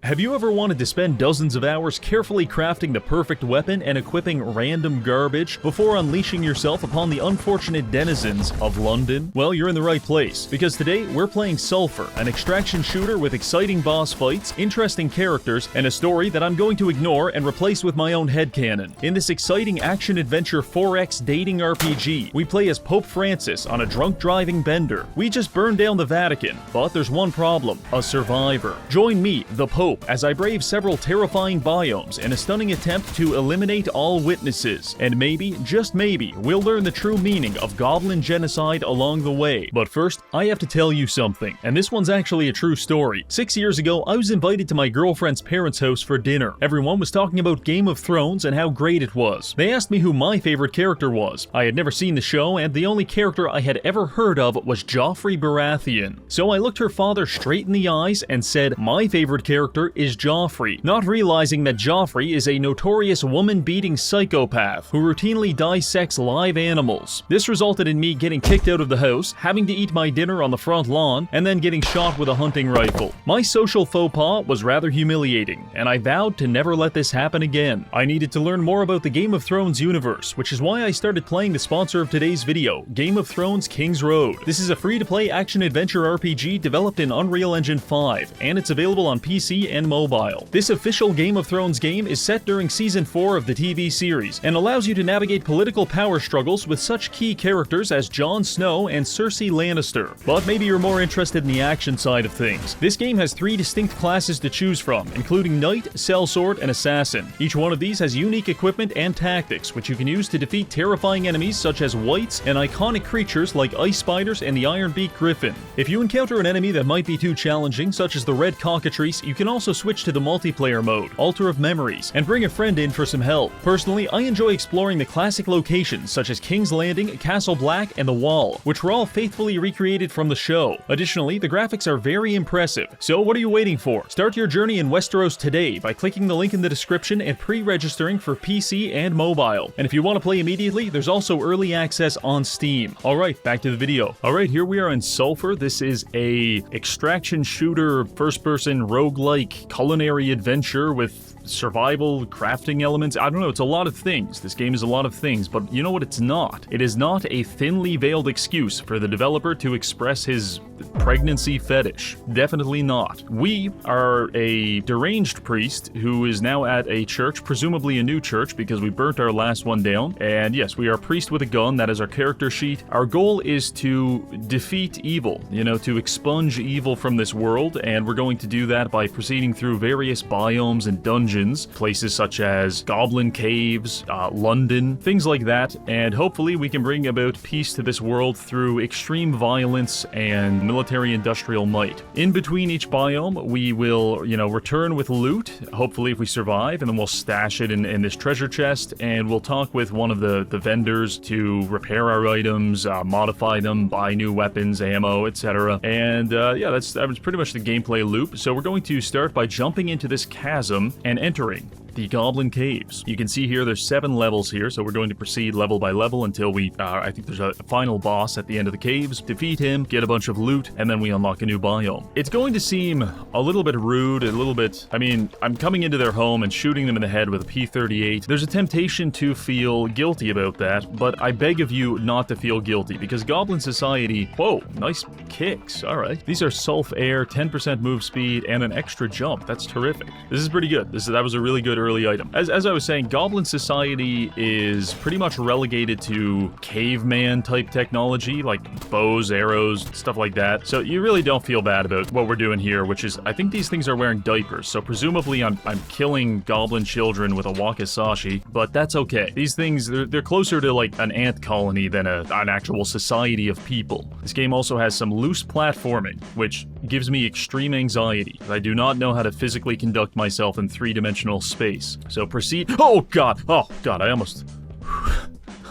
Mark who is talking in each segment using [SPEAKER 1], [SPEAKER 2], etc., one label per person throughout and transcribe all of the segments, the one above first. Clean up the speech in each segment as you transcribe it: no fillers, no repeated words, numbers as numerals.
[SPEAKER 1] Have you ever wanted to spend dozens of hours carefully crafting the perfect weapon and equipping random garbage before unleashing yourself upon the unfortunate denizens of London? Well, you're in the right place, because today we're playing Sulfur, an extraction shooter with exciting boss fights, interesting characters, and a story that I'm going to ignore and replace with my own headcanon. In this exciting action-adventure 4X dating RPG, we play as Pope Francis on a drunk driving bender. We just burned down the Vatican, but there's one problem: a survivor. Join me, the Pope, as I brave several terrifying biomes in a stunning attempt to eliminate all witnesses. And maybe, just maybe, we'll learn the true meaning of Goblin genocide along the way. But first, I have to tell you something, and this one's actually a true story. 6 years ago, I was invited to my girlfriend's parents' house for dinner. Everyone was talking about Game of Thrones and how great it was. They asked me who my favorite character was. I had never seen the show, and the only character I had ever heard of was Joffrey Baratheon. So I looked her father straight in the eyes and said, my favorite character is Joffrey, not realizing that Joffrey is a notorious woman-beating psychopath who routinely dissects live animals. This resulted in me getting kicked out of the house, having to eat my dinner on the front lawn, and then getting shot with a hunting rifle. My social faux pas was rather humiliating, and I vowed to never let this happen again. I needed to learn more about the Game of Thrones universe, which is why I started playing the sponsor of today's video, Game of Thrones Kingsroad. This is a free-to-play action-adventure RPG developed in Unreal Engine 5, and it's available on PC and mobile. This official Game of Thrones game is set during Season 4 of the TV series, and allows you to navigate political power struggles with such key characters as Jon Snow and Cersei Lannister. But maybe you're more interested in the action side of things. This game has 3 distinct classes to choose from, including Knight, Sellsword, and Assassin. Each one of these has unique equipment and tactics, which you can use to defeat terrifying enemies such as wights and iconic creatures like ice spiders and the ironbeak griffin. If you encounter an enemy that might be too challenging, such as the red cockatrice, you can also switch to the multiplayer mode, Altar of Memories, and bring a friend in for some help. Personally, I enjoy exploring the classic locations such as King's Landing, Castle Black, and the Wall, which were all faithfully recreated from the show. Additionally, the graphics are very impressive. So what are you waiting for? Start your journey in Westeros today by clicking the link in the description and pre-registering for PC and mobile. And if you want to play immediately, there's also early access on Steam. Alright, back to the video. Alright, here we are in Sulfur. This is a extraction shooter, first-person roguelike culinary adventure with survival, crafting elements. I don't know, it's a lot of things. This game is a lot of things, but you know what it's not? It is not a thinly veiled excuse for the developer to express his pregnancy fetish. Definitely not. We are a deranged priest who is now at a church, presumably a new church because we burnt our last one down. And yes, we are a priest with a gun. That is our character sheet. Our goal is to defeat evil, to expunge evil from this world, and we're going to do that by proceeding through various biomes and dungeons, places such as Goblin caves, London, things like that, and hopefully we can bring about peace to this world through extreme violence and military-industrial might. In between each biome, we will, return with loot, hopefully if we survive, and then we'll stash it in this treasure chest, and we'll talk with one of the vendors to repair our items, modify them, buy new weapons, ammo, etc. And yeah, that was pretty much the gameplay loop. So we're going to start by jumping into this chasm and entering the Goblin Caves. You can see here there's 7 levels here, so we're going to proceed level by level until we, I think there's a final boss at the end of the caves, defeat him, get a bunch of loot, and then we unlock a new biome. It's going to seem a little bit rude, I'm coming into their home and shooting them in the head with a P-38. There's a temptation to feel guilty about that, but I beg of you not to feel guilty, because Goblin Society, whoa, nice kicks, alright. These are Sulf-Air, 10% move speed, and an extra jump. That's terrific. This is pretty good. That was a really good early item. As I was saying, Goblin Society is pretty much relegated to caveman type technology, like bows, arrows, stuff like that. So you really don't feel bad about what we're doing here, which is, I think these things are wearing diapers, so presumably I'm killing goblin children with a wakizashi, but that's okay. These things, they're closer to like an ant colony than an actual society of people. This game also has some loose platforming, which gives me extreme anxiety. I do not know how to physically conduct myself in 3-dimensional space. So proceed. Oh god, I almost...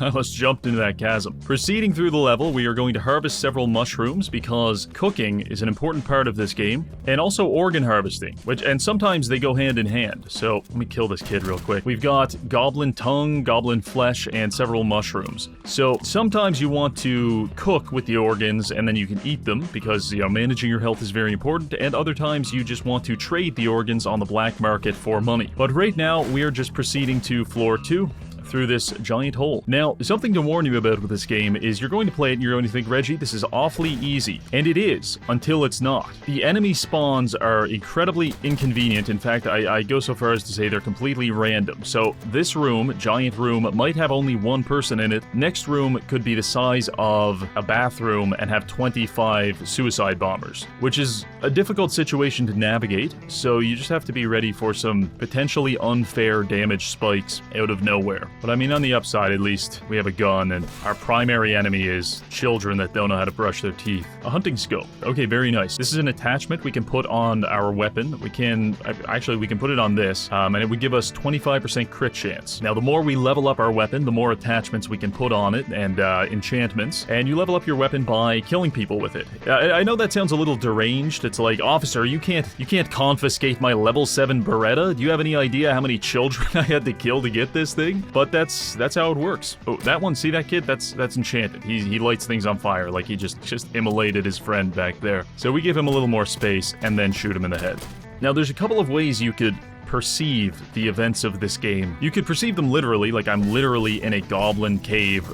[SPEAKER 1] I almost jumped into that chasm. Proceeding through the level, we are going to harvest several mushrooms because cooking is an important part of this game, and also organ harvesting, and sometimes they go hand in hand. So let me kill this kid real quick. We've got goblin tongue, goblin flesh, and several mushrooms. So sometimes you want to cook with the organs and then you can eat them because, managing your health is very important, and other times you just want to trade the organs on the black market for money. But right now, we are just proceeding to floor 2. Through this giant hole. Now, something to warn you about with this game is you're going to play it and you're going to think, Reggie, this is awfully easy. And it is, until it's not. The enemy spawns are incredibly inconvenient. In fact, I go so far as to say they're completely random. So this room, giant room, might have only one person in it. Next room could be the size of a bathroom and have 25 suicide bombers, which is a difficult situation to navigate. So you just have to be ready for some potentially unfair damage spikes out of nowhere. But I mean, on the upside, at least, we have a gun, and our primary enemy is children that don't know how to brush their teeth. A hunting scope. Okay, very nice. This is an attachment we can put on our weapon. We can put it on this, and it would give us 25% crit chance. Now, the more we level up our weapon, the more attachments we can put on it, and enchantments, and you level up your weapon by killing people with it. I know that sounds a little deranged. It's like, officer, you can't confiscate my level 7 Beretta. Do you have any idea how many children I had to kill to get this thing? But that's how it works. Oh, that one, see that kid? That's enchanted. He lights things on fire, like he just immolated his friend back there. So we give him a little more space and then shoot him in the head. Now, there's a couple of ways you could perceive the events of this game. You could perceive them literally, like I'm literally in a goblin cave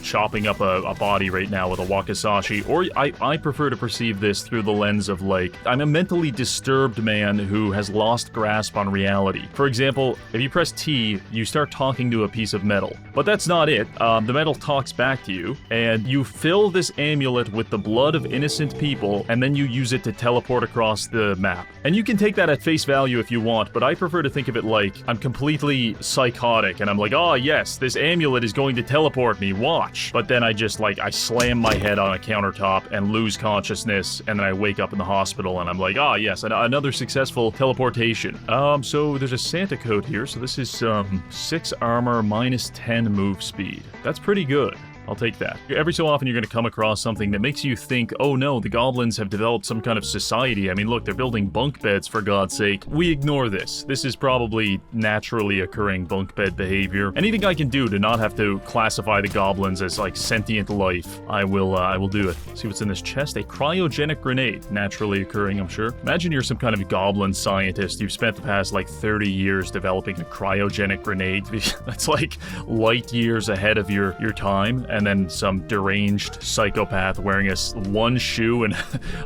[SPEAKER 1] chopping up a body right now with a wakizashi, or I prefer to perceive this through the lens of, like, I'm a mentally disturbed man who has lost grasp on reality. For example, if you press T, you start talking to a piece of metal. But that's not it. The metal talks back to you, and you fill this amulet with the blood of innocent people, and then you use it to teleport across the map. And you can take that at face value if you want, but I prefer to think of it like I'm completely psychotic and I'm like, oh yes, this amulet is going to teleport me, watch. But then I slam my head on a countertop and lose consciousness, and then I wake up in the hospital and I'm like, ah yes, another successful teleportation. So there's a Santa coat here, so this is 6 armor, minus 10 move speed. That's pretty good. I'll take that. Every so often you're going to come across something that makes you think, oh no, the goblins have developed some kind of society. I mean, look, they're building bunk beds, for God's sake. We ignore this. This is probably naturally occurring bunk bed behavior. Anything I can do to not have to classify the goblins as, like, sentient life, I will do it. See what's in this chest? A cryogenic grenade. Naturally occurring, I'm sure. Imagine you're some kind of goblin scientist. You've spent the past, 30 years developing a cryogenic grenade. That's like light years ahead of your time. And then some deranged psychopath wearing one shoe and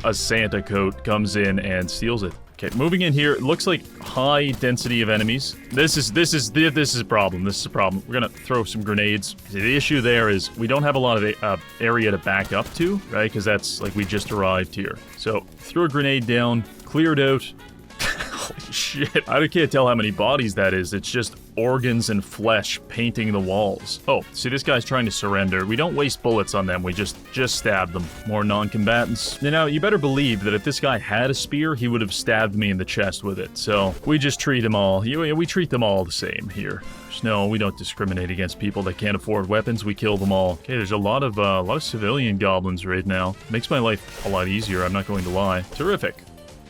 [SPEAKER 1] a Santa coat comes in and steals it. Okay, moving in here, it looks like high density of enemies. This is a problem. This is a problem. We're gonna throw some grenades. The issue there is we don't have a lot of area to back up to, right? Because that's like we just arrived here. So throw a grenade down, clear it out. Holy shit. I can't tell how many bodies that is. It's just organs and flesh painting the walls. Oh, see, this guy's trying to surrender. We don't waste bullets on them. We just stab them. More non-combatants. Now, you better believe that if this guy had a spear, he would have stabbed me in the chest with it. So we just treat them all. We treat them all the same here. No, we don't discriminate against people that can't afford weapons. We kill them all. Okay, there's a lot of civilian goblins right now. Makes my life a lot easier, I'm not going to lie. Terrific.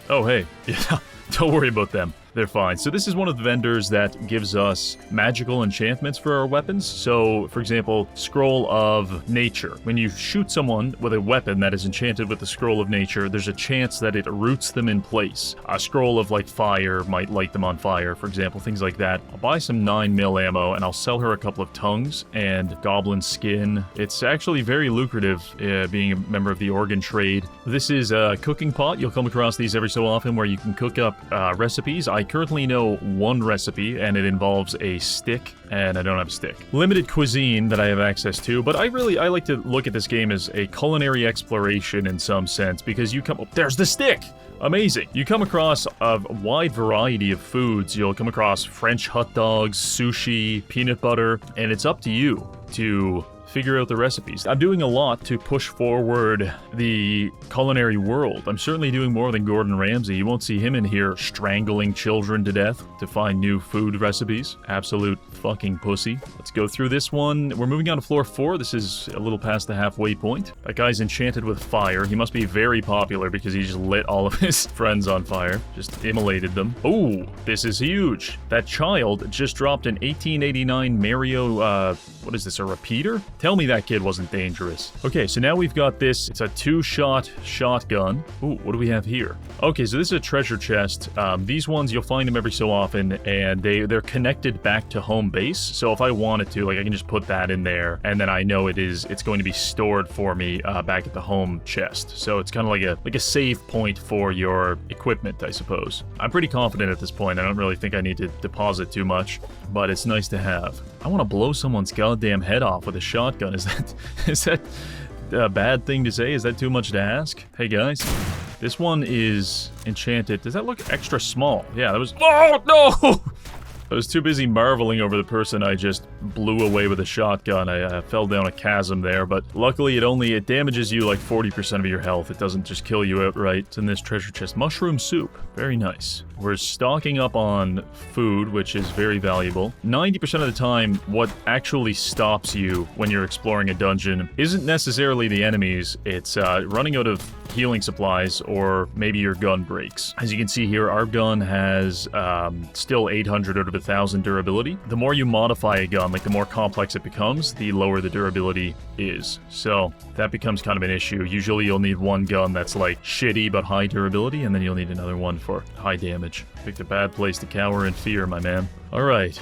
[SPEAKER 1] Oh, hey. Yeah. Don't worry about them. They're fine. So this is one of the vendors that gives us magical enchantments for our weapons. So, for example, Scroll of Nature. When you shoot someone with a weapon that is enchanted with the Scroll of Nature, there's a chance that it roots them in place. A Scroll of, Fire might light them on fire, for example, things like that. I'll buy some 9mm ammo, and I'll sell her a couple of tongues and goblin skin. It's actually very lucrative being a member of the organ trade. This is a cooking pot. You'll come across these every so often where you can cook up recipes. I currently know one recipe, and it involves a stick, and I don't have a stick. Limited cuisine that I have access to, but I like to look at this game as a culinary exploration in some sense, because you come... Oh, there's the stick! Amazing. You come across a wide variety of foods. You'll come across French hot dogs, sushi, peanut butter, and it's up to you to figure out the recipes. I'm doing a lot to push forward the culinary world. I'm certainly doing more than Gordon Ramsay. You won't see him in here strangling children to death to find new food recipes. Absolute fucking pussy. Let's go through this one. We're moving on to floor 4. This is a little past the halfway point. That guy's enchanted with fire. He must be very popular because he just lit all of his friends on fire. Just immolated them. Oh, this is huge. That child just dropped an 1889 Mario, what is this, a repeater? Tell me that kid wasn't dangerous. Okay, so now we've got this. It's a 2-shot shotgun. Ooh, what do we have here? Okay, so this is a treasure chest. These ones, you'll find them every so often, and they're connected back to home base. So if I wanted to, like, I can just put that in there, and then I know it's going to be stored for me back at the home chest. So it's kind of like a save point for your equipment, I suppose. I'm pretty confident at this point. I don't really think I need to deposit too much, but it's nice to have. I want to blow someone's goddamn head off with a shotgun. Is that a bad thing to say? Is that too much to ask? Hey guys, this one is enchanted. Does that look extra small? Yeah, that was... Oh, no! I was too busy marveling over the person I just blew away with a shotgun. I fell down a chasm there, but luckily it damages you like 40% of your health. It doesn't just kill you outright. It's in this treasure chest. Mushroom soup. Very nice. We're stocking up on food, which is very valuable. 90% of the time, what actually stops you when you're exploring a dungeon isn't necessarily the enemies. It's running out of healing supplies, or maybe your gun breaks. As you can see here, our gun has still 800 out of 1,000 durability. The more you modify a gun, like the more complex it becomes, the lower the durability is. So that becomes kind of an issue. Usually you'll need one gun that's like shitty but high durability, and then you'll need another one for high damage. Picked a bad place to cower in fear, my man. All right.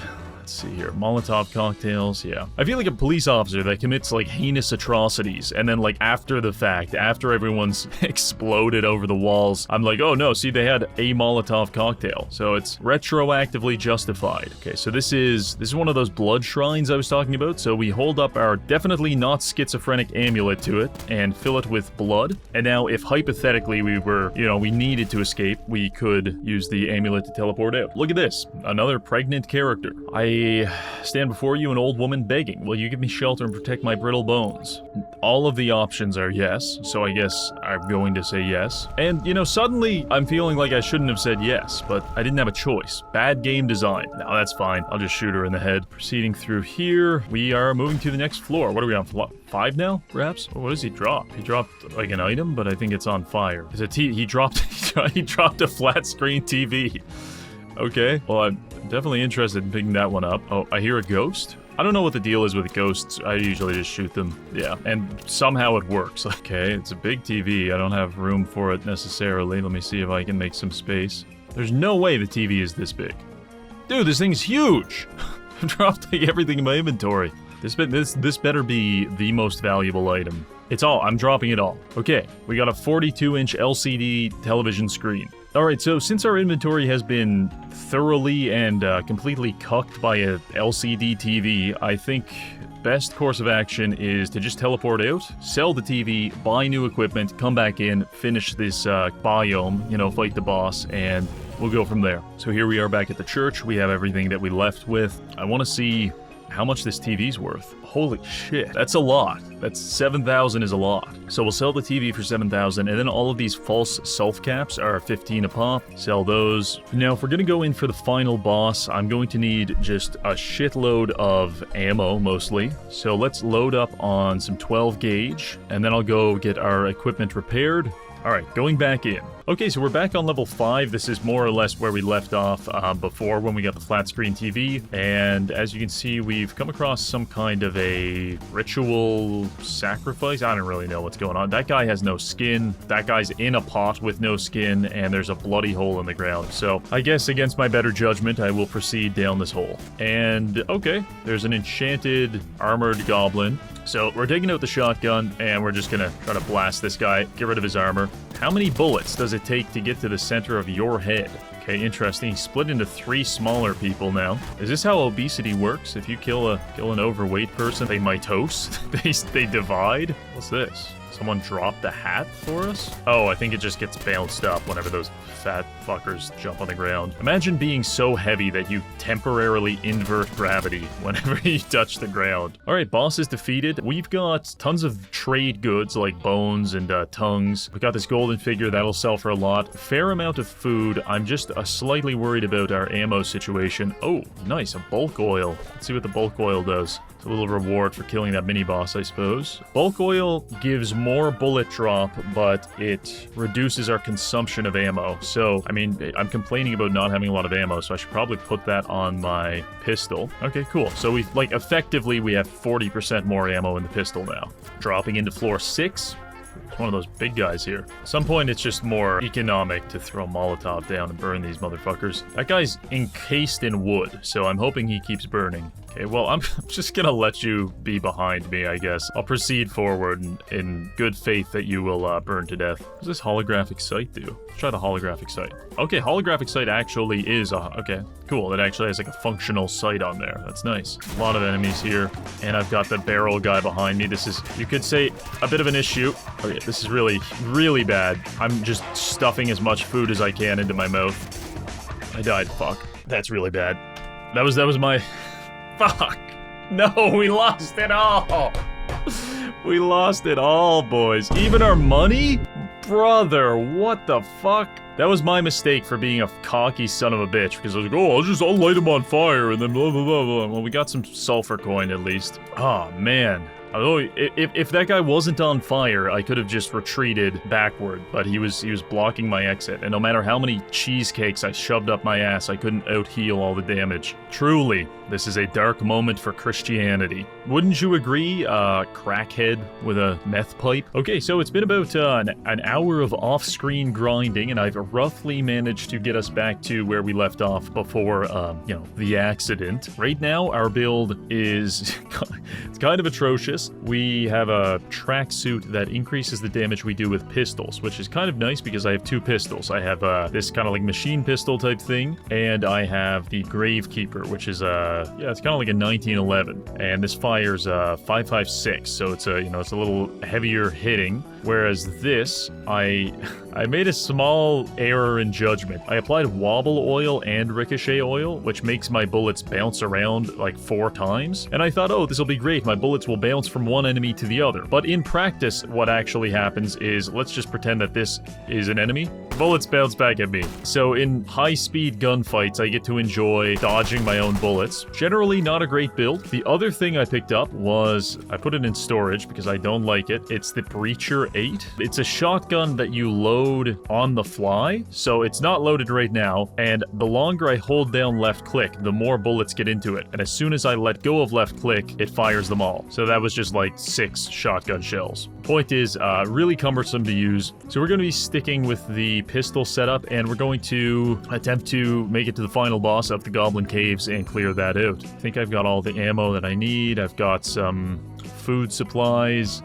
[SPEAKER 1] Let's see here. Molotov cocktails, yeah. I feel like a police officer that commits, like, heinous atrocities, and then, like, after the fact, after everyone's exploded over the walls, I'm like, oh no, see, they had a Molotov cocktail. So it's retroactively justified. Okay, so this is one of those blood shrines I was talking about. So we hold up our definitely not schizophrenic amulet to it and fill it with blood. And now, if hypothetically we needed to escape, we could use the amulet to teleport out. Look at this. Another pregnant character. I stand before you, an old woman begging. Will you give me shelter and protect my brittle bones? All of the options are yes, so I guess I'm going to say yes. And, suddenly I'm feeling like I shouldn't have said yes, but I didn't have a choice. Bad game design. No, that's fine. I'll just shoot her in the head. Proceeding through here, we are moving to the next floor. What are we on? 5 now, perhaps? Oh, what does he drop? He dropped, like, an item, but I think it's on fire. He dropped a flat screen TV. Okay, well, I'm definitely interested in picking that one up. Oh, I hear a ghost? I don't know what the deal is with ghosts. I usually just shoot them. Yeah, and somehow it works. Okay, it's a big TV. I don't have room for it necessarily. Let me see if I can make some space. There's no way the TV is this big. Dude, this thing's huge! I dropped, like, everything in my inventory. This better be the most valuable item. I'm dropping it all. Okay, we got a 42-inch LCD television screen. Alright, so since our inventory has been thoroughly and completely cucked by a LCD TV, I think best course of action is to just teleport out, sell the TV, buy new equipment, come back in, finish this biome, fight the boss, and we'll go from there. So here we are back at the church. We have everything that we left with. I want to see how much this TV's worth. Holy shit, that's a lot. That's 7,000 is a lot. So we'll sell the TV for 7,000, and then all of these false self caps are 15 a pop. Sell those. Now, if we're gonna go in for the final boss, I'm going to need just a shitload of ammo, mostly. So let's load up on some 12 gauge, and then I'll go get our equipment repaired. Alright, going back in. Okay, so we're back on level 5. This is more or less where we left off before when we got the flat screen TV. And as you can see, we've come across some kind of a ritual sacrifice. I don't really know what's going on. That guy has no skin. That guy's in a pot with no skin, and there's a bloody hole in the ground. So I guess against my better judgment, I will proceed down this hole. And okay, there's an enchanted armored goblin. So we're taking out the shotgun, and we're just gonna try to blast this guy, get rid of his armor. How many bullets does it take to get to the center of your head? Okay, interesting. He's split into 3 smaller people now. Is this how obesity works? If you kill an overweight person, they mitose? they divide? What's this? Someone dropped a hat for us? Oh, I think it just gets bounced up whenever those fat motherfuckers jump on the ground. Imagine being so heavy that you temporarily invert gravity whenever you touch the ground. Alright, boss is defeated. We've got tons of trade goods like bones and tongues. We got this golden figure that'll sell for a lot. Fair amount of food. I'm just slightly worried about our ammo situation. Oh, nice, a bulk oil. Let's see what the bulk oil does. It's a little reward for killing that mini-boss, I suppose. Bulk oil gives more bullet drop, but it reduces our consumption of ammo. So, I mean, I'm complaining about not having a lot of ammo, so I should probably put that on my pistol. Okay, cool. So we, like, effectively, we have 40% more ammo in the pistol now. Dropping into floor 6. It's one of those big guys here. At some point, it's just more economic to throw a Molotov down and burn these motherfuckers. That guy's encased in wood, so I'm hoping he keeps burning. Okay, well, I'm just gonna let you be behind me, I guess. I'll proceed forward in good faith that you will burn to death. What does this holographic sight do? Let's try the holographic sight. Okay, holographic sight actually is okay, cool. It actually has like a functional sight on there. That's nice. A lot of enemies here, and I've got the barrel guy behind me. This is, you could say, a bit of an issue. Okay, this is really, really bad. I'm just stuffing as much food as I can into my mouth. I died. Fuck. That's really bad. That was my... Fuck! No, we lost it all! We lost it all, boys. Even our money? Brother, what the fuck? That was my mistake for being a cocky son of a bitch, because I was like, oh, I'll light him on fire, and then blah, blah, blah, blah. Well, we got some sulfur coin, at least. Oh, man. Oh, if that guy wasn't on fire, I could have just retreated backward, but he was blocking my exit, and no matter how many cheesecakes I shoved up my ass, I couldn't out-heal all the damage. Truly, this is a dark moment for Christianity. Wouldn't you agree, crackhead with a meth pipe? Okay, so it's been about an hour of off-screen grinding, and I've roughly managed to get us back to where we left off before, you know, the accident. Right now, our build is it's kind of atrocious. We have a tracksuit that increases the damage we do with pistols, which is kind of nice because I have two pistols. I have this kind of like machine pistol type thing, and I have the Gravekeeper, which is yeah, it's kind of like a 1911, and this fires 5.56, so it's a, you know, it's a little heavier hitting. Whereas this, I made a small error in judgment. I applied wobble oil and ricochet oil, which makes my bullets bounce around like 4 times. And I thought, oh, this will be great. My bullets will bounce from one enemy to the other. But in practice, what actually happens is, let's just pretend that this is an enemy. Bullets bounce back at me. So in high-speed gunfights, I get to enjoy dodging my own bullets. Generally not a great build. The other thing I picked up was, I put it in storage because I don't like it. It's the Breacher 8. It's a shotgun that you load on the fly, so it's not loaded right now, and the longer I hold down left click, the more bullets get into it, and as soon as I let go of left click, it fires them all. So that was just like 6 shotgun shells. Point is, really cumbersome to use, so we're going to be sticking with the pistol setup, and we're going to attempt to make it to the final boss of the Goblin Caves and clear that out. I think I've got all the ammo that I need. I've got some food supplies.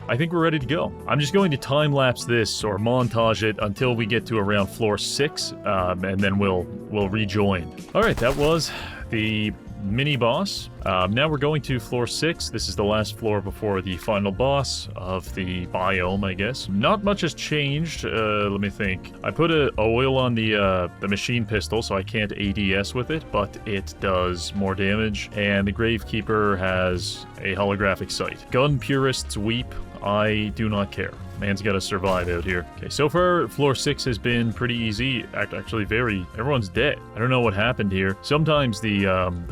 [SPEAKER 1] I think we're ready to go. I'm just going to time-lapse this or montage it until we get to around floor 6, and then we'll rejoin. Alright, that was the mini-boss. Now we're going to floor 6. This is the last floor before the final boss of the biome, I guess. Not much has changed. Let me think. I put a oil on the machine pistol, so I can't ADS with it, but it does more damage. And the Gravekeeper has a holographic sight. Gun purists weep. I do not care. Man's gotta survive out here. Okay, so far, floor 6 has been pretty easy. Actually, everyone's dead. I don't know what happened here. Sometimes the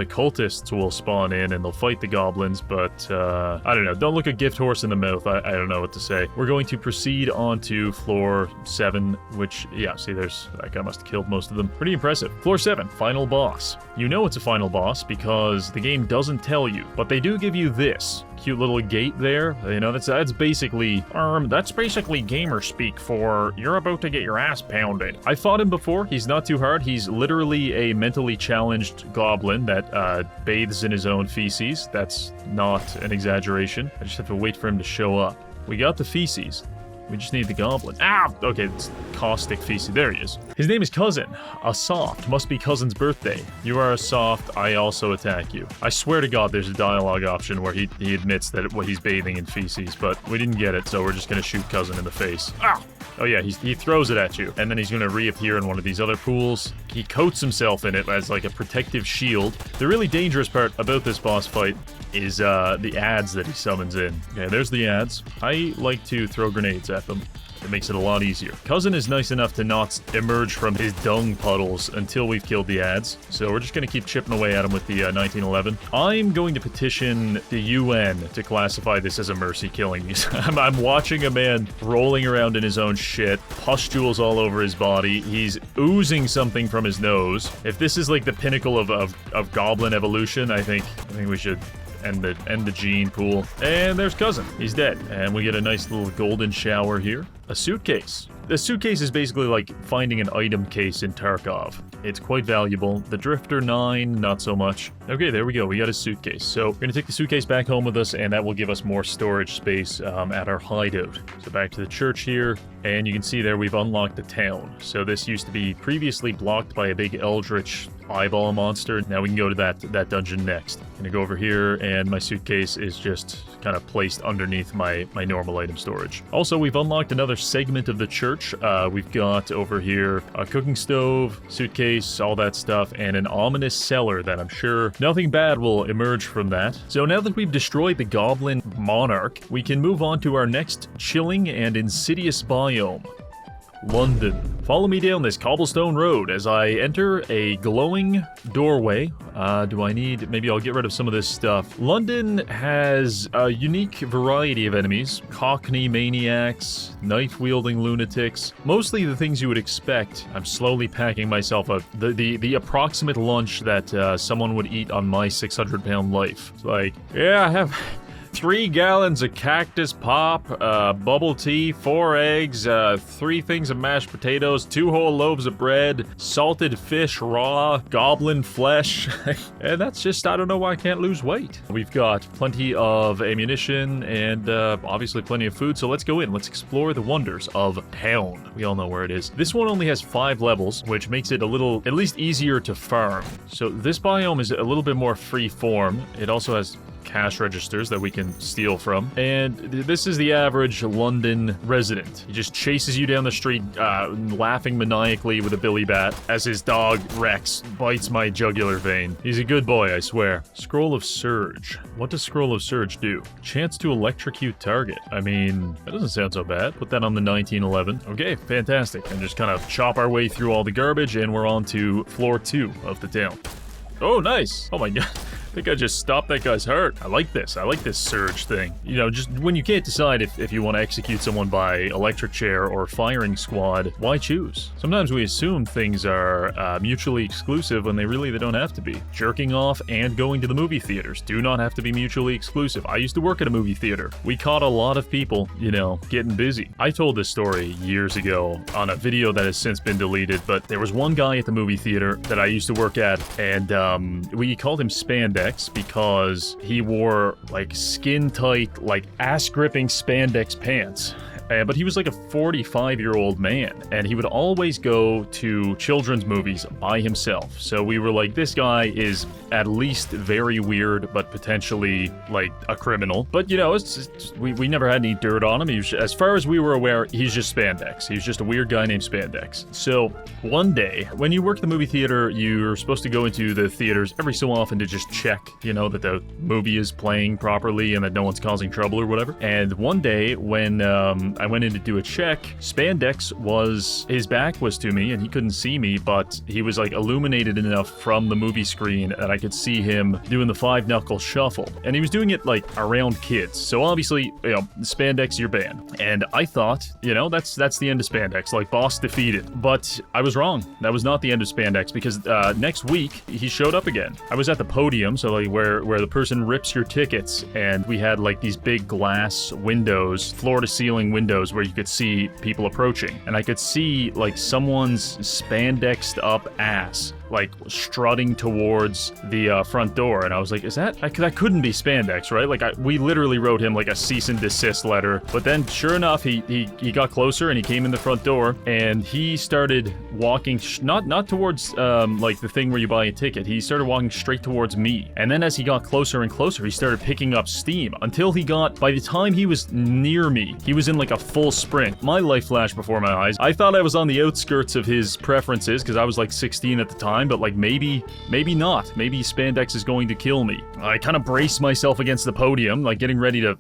[SPEAKER 1] cultists will spawn in and they'll fight the goblins, but, I don't know. Don't look a gift horse in the mouth. I don't know what to say. We're going to proceed on to floor 7, which, yeah, see, that guy must have killed most of them. Pretty impressive. Floor 7, final boss. You know it's a final boss because the game doesn't tell you, but they do give you this cute little gate there. You know, that's basically gamer speak for you're about to get your ass pounded. I fought him before. He's not too hard. He's literally a mentally challenged goblin that bathes in his own feces. That's not an exaggeration. I just have to wait for him to show up. We got the feces. We just need the Goblin. Ah! Okay, it's Caustic Feces. There he is. His name is Cousin. A soft. Must be Cousin's birthday. You are a soft. I also attack you. I swear to God there's a dialogue option where he admits that he's bathing in feces, but we didn't get it, so we're just gonna shoot Cousin in the face. Ah! Oh yeah, he throws it at you, and then he's gonna reappear in one of these other pools. He coats himself in it as like a protective shield. The really dangerous part about this boss fight is the ads that he summons in. Okay, there's the ads. I like to throw grenades at them. It makes it a lot easier. Cousin is nice enough to not emerge from his dung puddles until we've killed the ads. So we're just going to keep chipping away at him with the 1911. I'm going to petition the UN to classify this as a mercy killing. I'm watching a man rolling around in his own shit, pustules all over his body. He's oozing something from his nose. If this is like the pinnacle of Goblin evolution, I think we should end the gene pool. And there's Cousin. He's dead. And we get a nice little golden shower here. A suitcase. The suitcase is basically like finding an item case in Tarkov. It's quite valuable. The Drifter 9, not so much. Okay, there we go. We got a suitcase. So we're gonna take the suitcase back home with us, and that will give us more storage space at our hideout. So back to the church here, and you can see there we've unlocked the town. So this used to be previously blocked by a big eldritch eyeball monster. Now we can go to that dungeon next. I'm gonna go over here, and my suitcase is just kind of placed underneath my normal item storage. Also, we've unlocked another segment of the church. We've got over here a cooking stove, suitcase, all that stuff, and an ominous cellar that I'm sure nothing bad will emerge from that. So now that we've destroyed the Goblin Monarch, we can move on to our next chilling and insidious biome. London. Follow me down this cobblestone road as I enter a glowing doorway. Maybe I'll get rid of some of this stuff. London has a unique variety of enemies. Cockney maniacs, knife-wielding lunatics, mostly the things you would expect. I'm slowly packing myself the approximate lunch that someone would eat on my 600-pound life. It's like, yeah, I have 3 gallons of cactus pop, bubble tea, 4 eggs, 3 things of mashed potatoes, 2 whole loaves of bread, salted fish raw, goblin flesh, and that's just, I don't know why I can't lose weight. We've got plenty of ammunition and obviously plenty of food, so let's go in. Let's explore the wonders of town. We all know where it is. This one only has 5 levels, which makes it a little, at least easier to farm. So this biome is a little bit more free form. It also has cash registers that we can steal from. And this is the average London resident. He just chases you down the street, laughing maniacally with a billy bat as his dog Rex bites my jugular vein. He's a good boy, I swear. Scroll of Surge. What does Scroll of Surge do? Chance to electrocute target. I mean, that doesn't sound so bad. Put that on the 1911. Okay, fantastic. And just kind of chop our way through all the garbage, and we're on to floor 2 of the town. Oh, nice. Oh my god. I think I just stopped that guy's heart. I like this surge thing. You know, just when you can't decide if you want to execute someone by electric chair or firing squad, why choose? Sometimes we assume things are mutually exclusive when they don't have to be. Jerking off and going to the movie theaters do not have to be mutually exclusive. I used to work at a movie theater. We caught a lot of people, you know, getting busy. I told this story years ago on a video that has since been deleted, but there was one guy at the movie theater that I used to work at, and we called him Spandex because he wore like skin tight, like ass gripping spandex pants. But he was like a 45-year-old man, and he would always go to children's movies by himself. So we were like, this guy is at least very weird, but potentially like a criminal. But you know, we never had any dirt on him. He was, as far as we were aware, he's just spandex. He's just a weird guy named Spandex. So one day, when you work at the movie theater, you're supposed to go into the theaters every so often to just check, you know, that the movie is playing properly and that no one's causing trouble or whatever. And one day when I went in to do a check, Spandex his back was to me and he couldn't see me, but he was like illuminated enough from the movie screen that I could see him doing the 5-knuckle shuffle. And he was doing it like around kids. So obviously, you know, Spandex, you're banned. And I thought, you know, that's the end of Spandex, like boss defeated. But I was wrong. That was not the end of Spandex, because next week he showed up again. I was at the podium, so like where the person rips your tickets, and we had like these big glass windows, floor to ceiling windows, where you could see people approaching, and I could see like someone's spandexed up ass like, strutting towards the front door, and I was like, is that couldn't be Spandex, right? Like, we literally wrote him like a cease and desist letter. But then, sure enough, he got closer and he came in the front door, and he started walking not towards like the thing where you buy a ticket. He started walking straight towards me, and then as he got closer and closer, he started picking up steam until by the time he was near me, he was in like a full sprint. My life flashed before my eyes. I thought I was on the outskirts of his preferences because I was like 16 at the time, but like maybe not. Maybe Spandex is going to kill me. I kind of braced myself against the podium, like getting ready to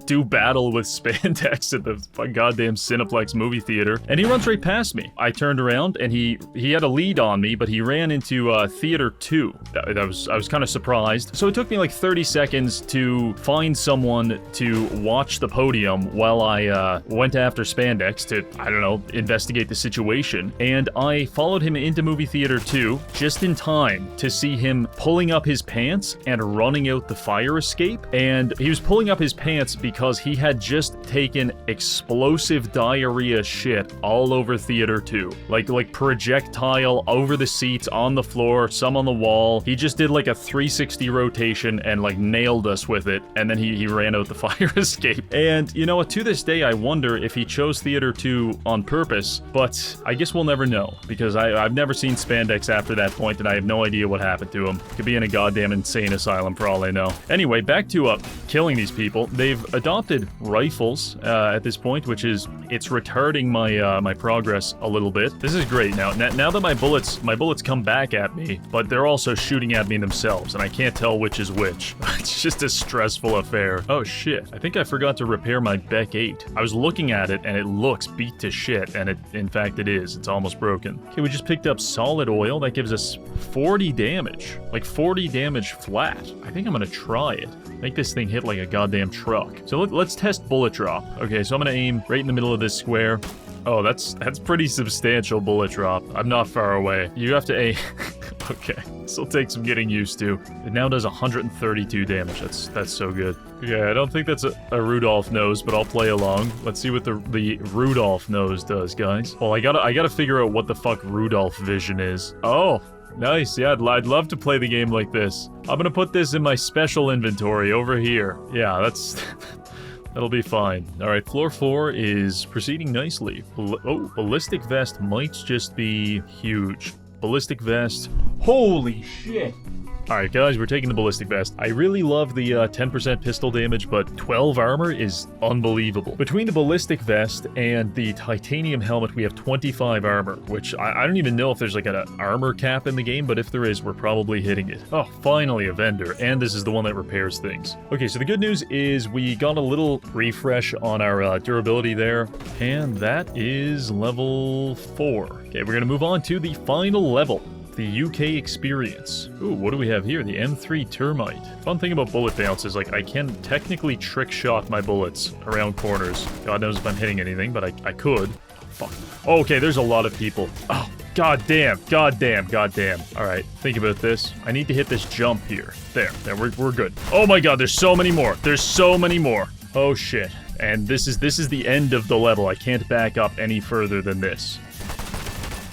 [SPEAKER 1] do battle with Spandex at the goddamn Cineplex movie theater, and he runs right past me. I turned around and he had a lead on me, but he ran into Theater 2. I was kind of surprised. So it took me like 30 seconds to find someone to watch the podium while I went after Spandex to, I don't know, investigate the situation. And I followed him into movie theater 2 just in time to see him pulling up his pants and running out the fire escape. And he was pulling up his pants because he had just taken explosive diarrhea shit all over theater 2. Like projectile over the seats, on the floor, some on the wall. He just did like a 360 rotation and like nailed us with it. And then he ran out the fire escape. And you know what? To this day, I wonder if he chose Theater 2 on purpose, but I guess we'll never know because I've never seen Spandex after that point, and I have no idea what happened to him. Could be in a goddamn insane asylum for all I know. Anyway, back to killing these people. They've adopted rifles at this point, which is it's retarding my progress a little bit. This is great now. Now that my bullets come back at me, but they're also shooting at me themselves, and I can't tell which is which. It's just a stressful affair. Oh shit! I think I forgot to repair my Beck 8. I was looking at it and it looks beat to shit, and in fact it is. It's almost broken. Okay, we just picked up solid oil. That gives us 40 damage. Like 40 damage flat. I think I'm gonna try it. Make this thing hit like a goddamn truck. So let's test bullet drop. Okay, so I'm gonna aim right in the middle of this square. Oh, that's pretty substantial bullet drop. I'm not far away. You have to aim. Okay, this will take some getting used to. It now does 132 damage. That's so good. Okay, I don't think that's a Rudolph nose, but I'll play along. Let's see what the Rudolph nose does, guys. Well, I gotta figure out what the fuck Rudolph vision is. Oh, nice. Yeah, I'd love to play the game like this. I'm gonna put this in my special inventory over here. Yeah, that's... That'll be fine. Alright, floor 4 is proceeding nicely. Ballistic vest might just be huge. Ballistic vest. Holy shit! Alright guys, we're taking the ballistic vest. I really love the 10% pistol damage, but 12 armor is unbelievable. Between the ballistic vest and the titanium helmet, we have 25 armor, which I don't even know if there's like an armor cap in the game, but if there is, we're probably hitting it. Oh, finally a vendor, and this is the one that repairs things. Okay, so the good news is we got a little refresh on our durability there, and that is level 4. Okay, we're gonna move on to the final level. The UK experience. Ooh, what do we have here? The M3 termite. Fun thing about bullet bounce is like I can technically trick shot my bullets around corners. God knows if I'm hitting anything, but I could. Fuck. Oh, okay, there's a lot of people. Oh, goddamn. Alright, think about this. I need to hit this jump here. There, we're good. Oh my god, there's so many more. Oh shit. And this is the end of the level. I can't back up any further than this.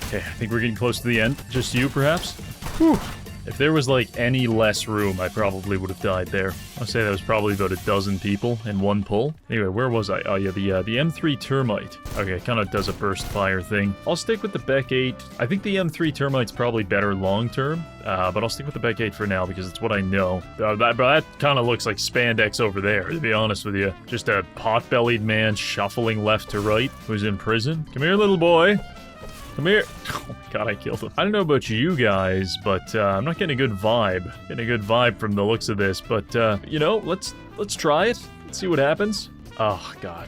[SPEAKER 1] Okay, I think we're getting close to the end. Just you, perhaps? Whew. If there was, like, any less room, I probably would have died there. I'll say that was probably about a dozen people in one pull. Anyway, where was I? Oh, yeah, the M3 termite. Okay, it kind of does a burst fire thing. I'll stick with the Beck 8. I think the M3 termite's probably better long-term, but I'll stick with the Beck 8 for now because it's what I know. That kind of looks like Spandex over there, to be honest with you. Just a pot-bellied man shuffling left to right who's in prison. Come here, little boy. Come here. Oh my god, I killed him. I don't know about you guys, but I'm not getting a good vibe. Getting a good vibe from the looks of this, but you know, let's try it. Let's see what happens. Oh god.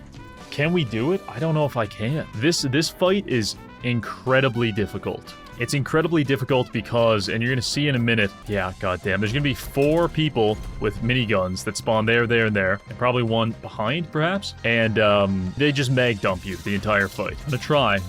[SPEAKER 1] Can we do it? I don't know if I can. This fight is incredibly difficult. It's incredibly difficult because, and you're gonna see in a minute, yeah, goddamn, there's gonna be 4 people with miniguns that spawn there, and probably one behind, perhaps, and they just mag dump you the entire fight. I'm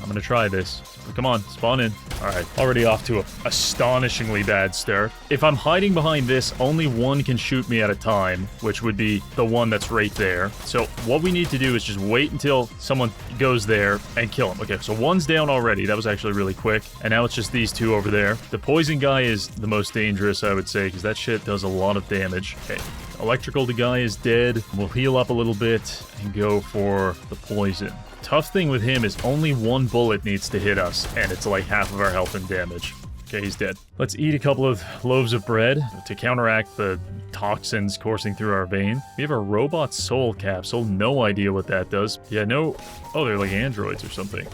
[SPEAKER 1] gonna try this. Come on, spawn in. Alright, already off to a astonishingly bad start. If I'm hiding behind this, only one can shoot me at a time, which would be the one that's right there. So what we need to do is just wait until someone goes there and kill him. Okay, so one's down already. That was actually really quick. And now it's just these two over there. The poison guy is the most dangerous, I would say, because that shit does a lot of damage. Okay, electrical guy is dead. We'll heal up a little bit and go for the poison. Tough thing with him is only one bullet needs to hit us, and it's like half of our health and damage. Okay, he's dead. Let's eat a couple of loaves of bread to counteract the toxins coursing through our vein. We have a robot soul capsule. No idea what that does. Yeah, no... Oh, they're like androids or something.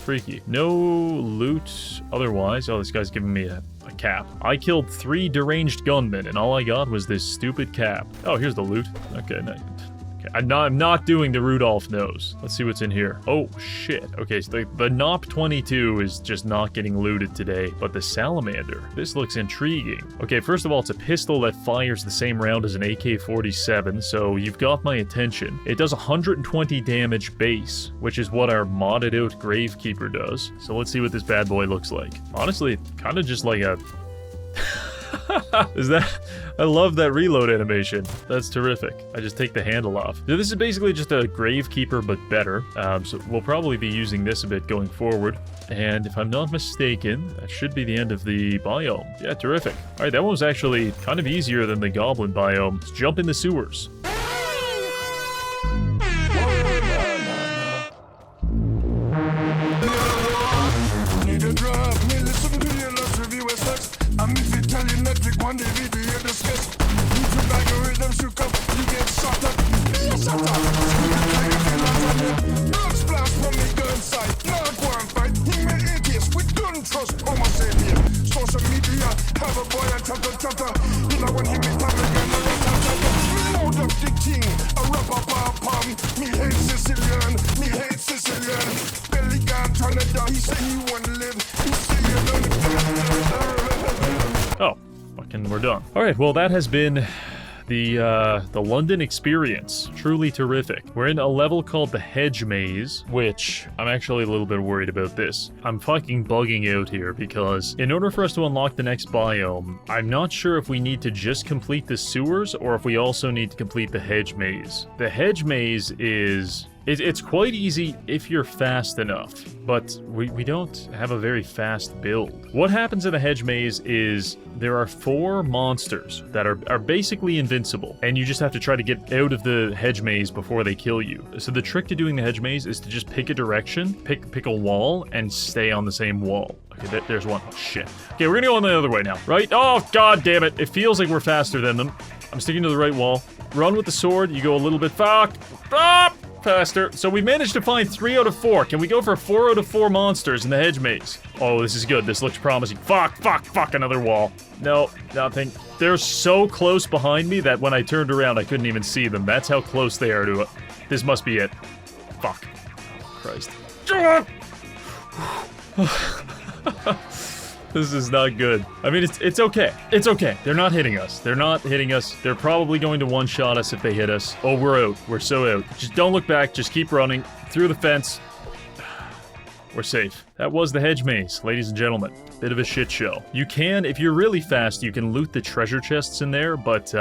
[SPEAKER 1] Freaky. No loot otherwise. Oh, this guy's giving me a cap. I killed 3 deranged gunmen, and all I got was this stupid cap. Oh, here's the loot. Okay, nice. I'm not doing the Rudolph nose. Let's see what's in here. Oh, shit. Okay, so the Nop 22 is just not getting looted today, but the salamander, this looks intriguing. Okay, first of all, it's a pistol that fires the same round as an AK-47, so you've got my attention. It does 120 damage base, which is what our modded out Gravekeeper does. So let's see what this bad boy looks like. Honestly, kind of just like a... Is that... I love that reload animation. That's terrific. I just take the handle off. So this is basically just a Gravekeeper, but better. So we'll probably be using this a bit going forward. And if I'm not mistaken, that should be the end of the biome. Yeah, terrific. All right, that one was actually kind of easier than the Goblin biome. Let's jump in the sewers. Oh, fucking we're done. Alright, well that has been the London experience. Truly terrific. We're in a level called the Hedge Maze, which I'm actually a little bit worried about this. I'm fucking bugging out here because in order for us to unlock the next biome, I'm not sure if we need to just complete the sewers or if we also need to complete the Hedge Maze. The Hedge Maze is... It's quite easy if you're fast enough, but we don't have a very fast build. What happens in the Hedge Maze is there are 4 monsters that are basically invincible, and you just have to try to get out of the Hedge Maze before they kill you. So the trick to doing the Hedge Maze is to just pick a direction, pick a wall, and stay on the same wall. Okay, there's one. Oh, shit. Okay, we're gonna go on the other way now, right? Oh, god damn it. It feels like we're faster than them. I'm sticking to the right wall. Run with the sword. You go a little bit faster. So we managed to find 3 out of 4. Can we go for 4 out of 4 monsters in the Hedge Maze? Oh, this is good. This looks promising. Fuck, another wall. No, nothing. They're so close behind me that when I turned around, I couldn't even see them. That's how close they are to it. This must be it. Fuck. Christ. This is not good. I mean, it's okay. It's okay. They're not hitting us. They're not hitting us. They're probably going to one-shot us if they hit us. Oh, we're out. We're so out. Just don't look back. Just keep running through the fence. We're safe. That was the Hedge Maze, ladies and gentlemen. Bit of a shit show. You can, if you're really fast, you can loot the treasure chests in there, but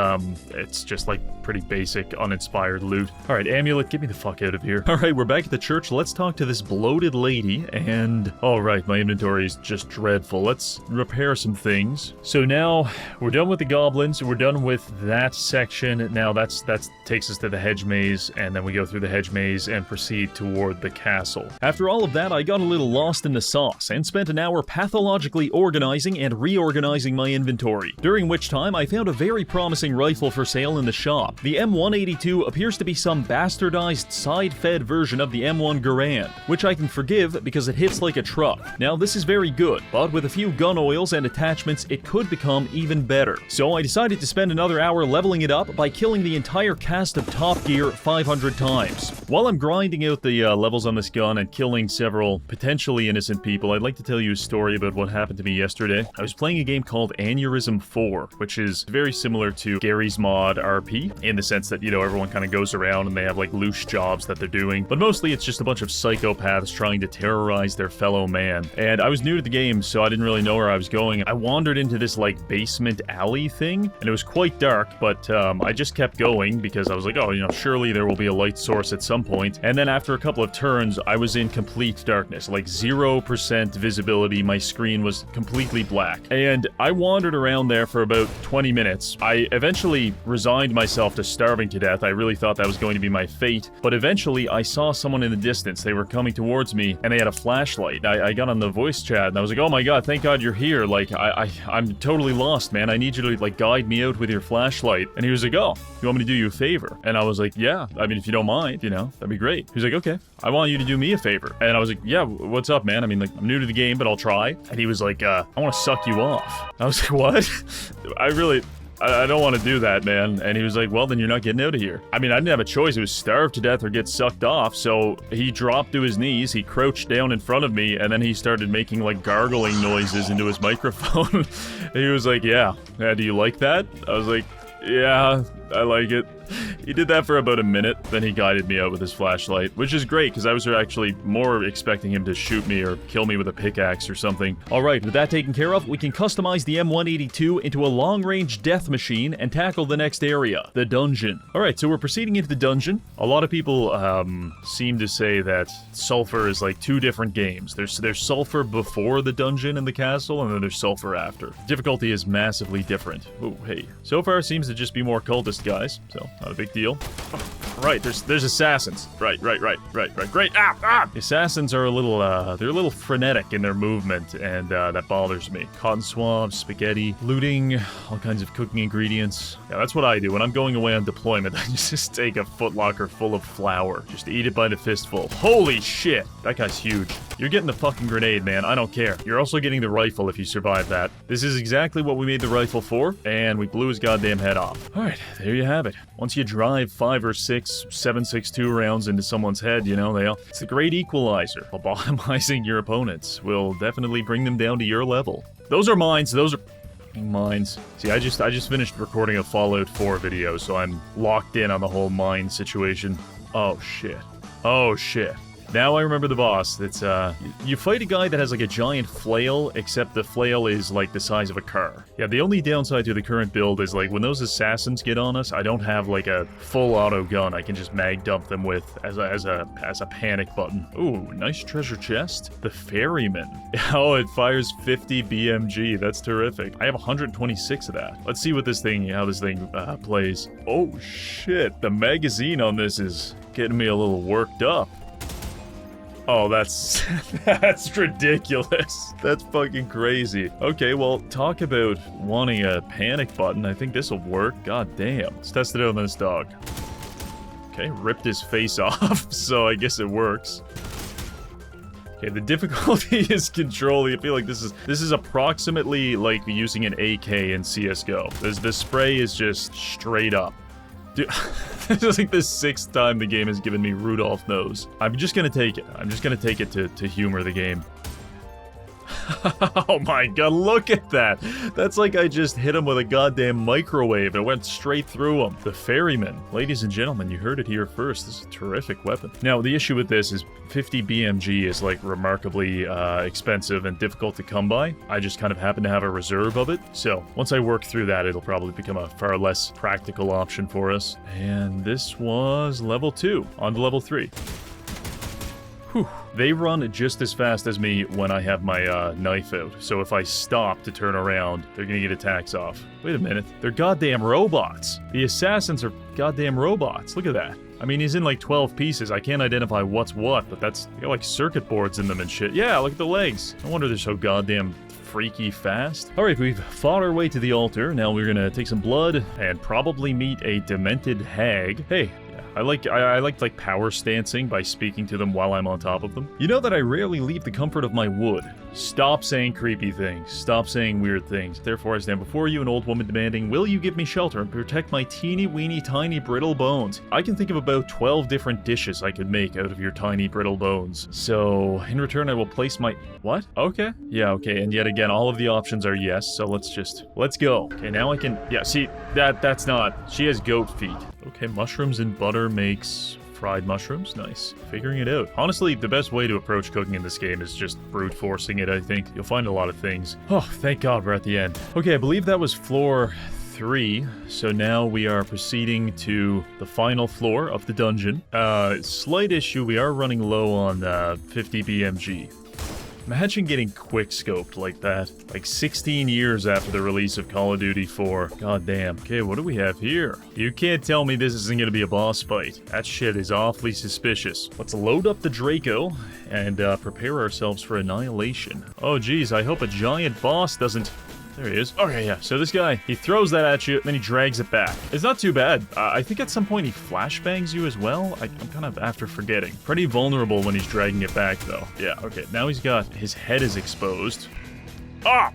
[SPEAKER 1] it's just like pretty basic, uninspired loot. All right, amulet, get me the fuck out of here. All right, we're back at the church. Let's talk to this bloated lady, and all right, my inventory is just dreadful. Let's repair some things. So now we're done with the goblins. We're done with that section. Now that takes us to the Hedge Maze, and then we go through the Hedge Maze and proceed toward the castle. After all of that, I got a little lost in the sauce and spent an hour pathologically organizing and reorganizing my inventory, during which time I found a very promising rifle for sale in the shop. The M182 appears to be some bastardized side-fed version of the M1 Garand, which I can forgive because it hits like a truck. Now this is very good, but with a few gun oils and attachments it could become even better. So I decided to spend another hour leveling it up by killing the entire cast of Top Gear 500 times. While I'm grinding out the levels on this gun and killing several potentially innocent people, I'd like to tell you a story about what happened to me yesterday. I was playing a game called Aneurysm 4, which is very similar to Gary's Mod RP, in the sense that, you know, everyone kind of goes around and they have like loose jobs that they're doing, but mostly it's just a bunch of psychopaths trying to terrorize their fellow man. And I was new to the game, so I didn't really know where I was going. I wandered into this like basement alley thing, and it was quite dark, but I just kept going because I was like, oh, you know, surely there will be a light source at some point. And then after a couple of turns, I was in complete darkness, like 0 0% visibility. My screen was completely black. And I wandered around there for about 20 minutes. I eventually resigned myself to starving to death. I really thought that was going to be my fate. But eventually, I saw someone in the distance. They were coming towards me, and they had a flashlight. I got on the voice chat, and I was like, oh my god, thank god you're here. Like, I'm totally lost, man. I need you to, like, guide me out with your flashlight. And he was like, oh, you want me to do you a favor? And I was like, yeah, I mean, if you don't mind, you know, that'd be great. He was like, okay, I want you to do me a favor. And I was like, yeah, what's up, man? I mean, like, I'm new to the game, but I'll try. And he was like, I want to suck you off. I was like, what? I don't want to do that, man. And he was like, well, then you're not getting out of here. I mean, I didn't have a choice. It was starve to death or get sucked off. So he dropped to his knees. He crouched down in front of me. And then he started making, like, gargling noises into his microphone. He was like, yeah, do you like that? I was like, yeah, I like it. He did that for about a minute, then he guided me out with his flashlight, which is great, because I was actually more expecting him to shoot me or kill me with a pickaxe or something. Alright, with that taken care of, we can customize the M182 into a long-range death machine and tackle the next area, the dungeon. Alright, so we're proceeding into the dungeon. A lot of people seem to say that Sulfur is like two different games. There's Sulfur before the dungeon and the castle, and then there's Sulfur after. Difficulty is massively different. Oh, hey. So far, it seems to just be more cultist guys, so not a big deal. Right, there's assassins. Right, great. The assassins are a little, they're a little frenetic in their movement, and that bothers me. Cotton swabs, spaghetti, looting, all kinds of cooking ingredients. Yeah, that's what I do. When I'm going away on deployment, I just take a footlocker full of flour. Just eat it by the fistful. Holy shit! That guy's huge. You're getting the fucking grenade, man. I don't care. You're also getting the rifle if you survive that. This is exactly what we made the rifle for, and we blew his goddamn head off. Alright, there you have it. Once you drive 5 or 6 7.62 rounds into someone's head, you know, it's a great equalizer. Lobotomizing your opponents will definitely bring them down to your level. Those are mines. Those are mines. See, I just finished recording a Fallout 4 video, so I'm locked in on the whole mine situation. Oh shit. Oh shit. Now I remember the boss. That's, you fight a guy that has like a giant flail, except the flail is like the size of a car. Yeah, the only downside to the current build is like when those assassins get on us, I don't have like a full auto gun I can just mag dump them with as a panic button. Ooh, nice treasure chest. The ferryman. Oh, it fires 50 BMG. That's terrific. I have 126 of that. Let's see what how this thing plays. Oh shit, the magazine on this is getting me a little worked up. Oh, that's ridiculous. That's fucking crazy. Okay, well, talk about wanting a panic button. I think this will work. God damn. Let's test it out on this dog. Okay, ripped his face off, so I guess it works. Okay, the difficulty is controlling. I feel like this is approximately like using an AK in CSGO. The spray is just straight up. Dude, this is like the 6th time the game has given me Rudolph nose. I'm just gonna take it. I'm just gonna take it to humor the game. Oh my god, look at that! That's like I just hit him with a goddamn microwave. It went straight through him. The ferryman. Ladies and gentlemen, you heard it here first. This is a terrific weapon. Now, the issue with this is 50 BMG is like remarkably expensive and difficult to come by. I just kind of happen to have a reserve of it. So, once I work through that, it'll probably become a far less practical option for us. And this was level 2. On to level 3. Whew. They run just as fast as me when I have my knife out. So if I stop to turn around, they're gonna get attacks off. Wait a minute. They're goddamn robots. The assassins are goddamn robots. Look at that. I mean, he's in like 12 pieces. I can't identify what's what, but they got like circuit boards in them and shit. Yeah, look at the legs. No wonder they're so goddamn freaky fast. Alright, we've fought our way to the altar. Now we're gonna take some blood and probably meet a demented hag. Hey. I like like power stancing by speaking to them while I'm on top of them. You know that I rarely leave the comfort of my wood. Stop saying creepy things. Stop saying weird things. Therefore I stand before you, an old woman demanding, will you give me shelter and protect my teeny weeny tiny brittle bones? I can think of about 12 different dishes I could make out of your tiny brittle bones. So, in return I will place my... What? Okay. Yeah, okay, and yet again, all of the options are yes, so let's go. Okay, now I can... Yeah, see, that's not... She has goat feet. Okay, mushrooms and butter makes fried mushrooms. Nice. Figuring it out. Honestly, the best way to approach cooking in this game is just brute forcing it, I think. You'll find a lot of things. Oh, thank God we're at the end. Okay, I believe that was floor 3. So now we are proceeding to the final floor of the dungeon. Slight issue, we are running low on 50 BMG. Imagine getting quick-scoped like that. Like 16 years after the release of Call of Duty 4. God damn. Okay, what do we have here? You can't tell me this isn't gonna be a boss fight. That shit is awfully suspicious. Let's load up the Draco and prepare ourselves for annihilation. Oh geez, I hope a giant boss doesn't... There he is. Okay, yeah. So this guy, he throws that at you, and then he drags it back. It's not too bad. I think at some point he flashbangs you as well. I'm kind of after forgetting. Pretty vulnerable when he's dragging it back, though. Yeah, okay. Now he's got... His head is exposed. Ah!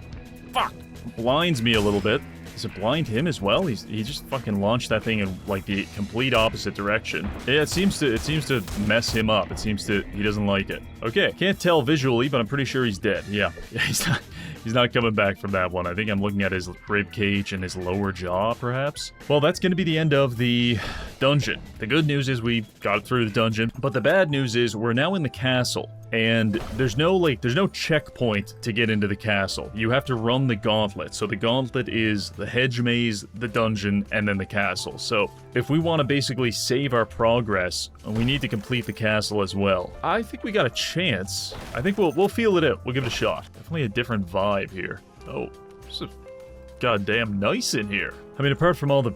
[SPEAKER 1] Fuck! Blinds me a little bit. Does it blind him as well? He just fucking launched that thing in, like, the complete opposite direction. Yeah, it seems to mess him up. It seems to... He doesn't like it. Okay. Can't tell visually, but I'm pretty sure he's dead. Yeah. Yeah, he's not coming back from that one. I think I'm looking at his rib cage and his lower jaw, perhaps. Well, that's going to be the end of the dungeon. The good news is we got through the dungeon, but the bad news is we're now in the castle. And there's no checkpoint to get into the castle. You have to run the gauntlet. So the gauntlet is the hedge maze, the dungeon, and then the castle. So if we want to basically save our progress, we need to complete the castle as well. I think we got a chance. I think we'll feel it out. We'll give it a shot. Definitely a different vibe here. Oh, this is goddamn nice in here. I mean, apart from all the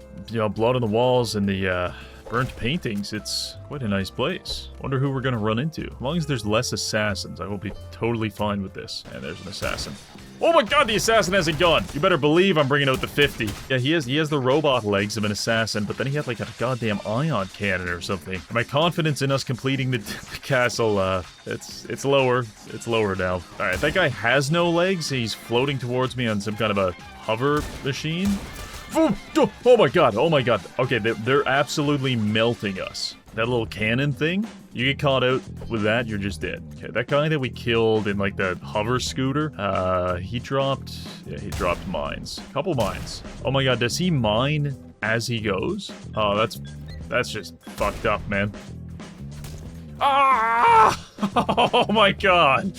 [SPEAKER 1] blood on the walls and the burnt paintings, it's quite a nice place. Wonder who we're gonna run into. As long as there's less assassins, I will be totally fine with this. And there's an assassin. Oh my god, the assassin has a gun! You better believe I'm bringing out the 50. Yeah, he has the robot legs of an assassin, but then he had like a goddamn ion cannon or something. My confidence in us completing the castle, it's lower. It's lower now. Alright, that guy has no legs. He's floating towards me on some kind of a hover machine. Oh my god, oh my god. Okay, they're absolutely melting us. That little cannon thing, you get caught out with that, you're just dead. Okay, that guy that we killed in like the hover scooter, he dropped mines. Couple mines. Oh my god, does he mine as he goes? Oh, that's just fucked up, man. Ah! Oh my god.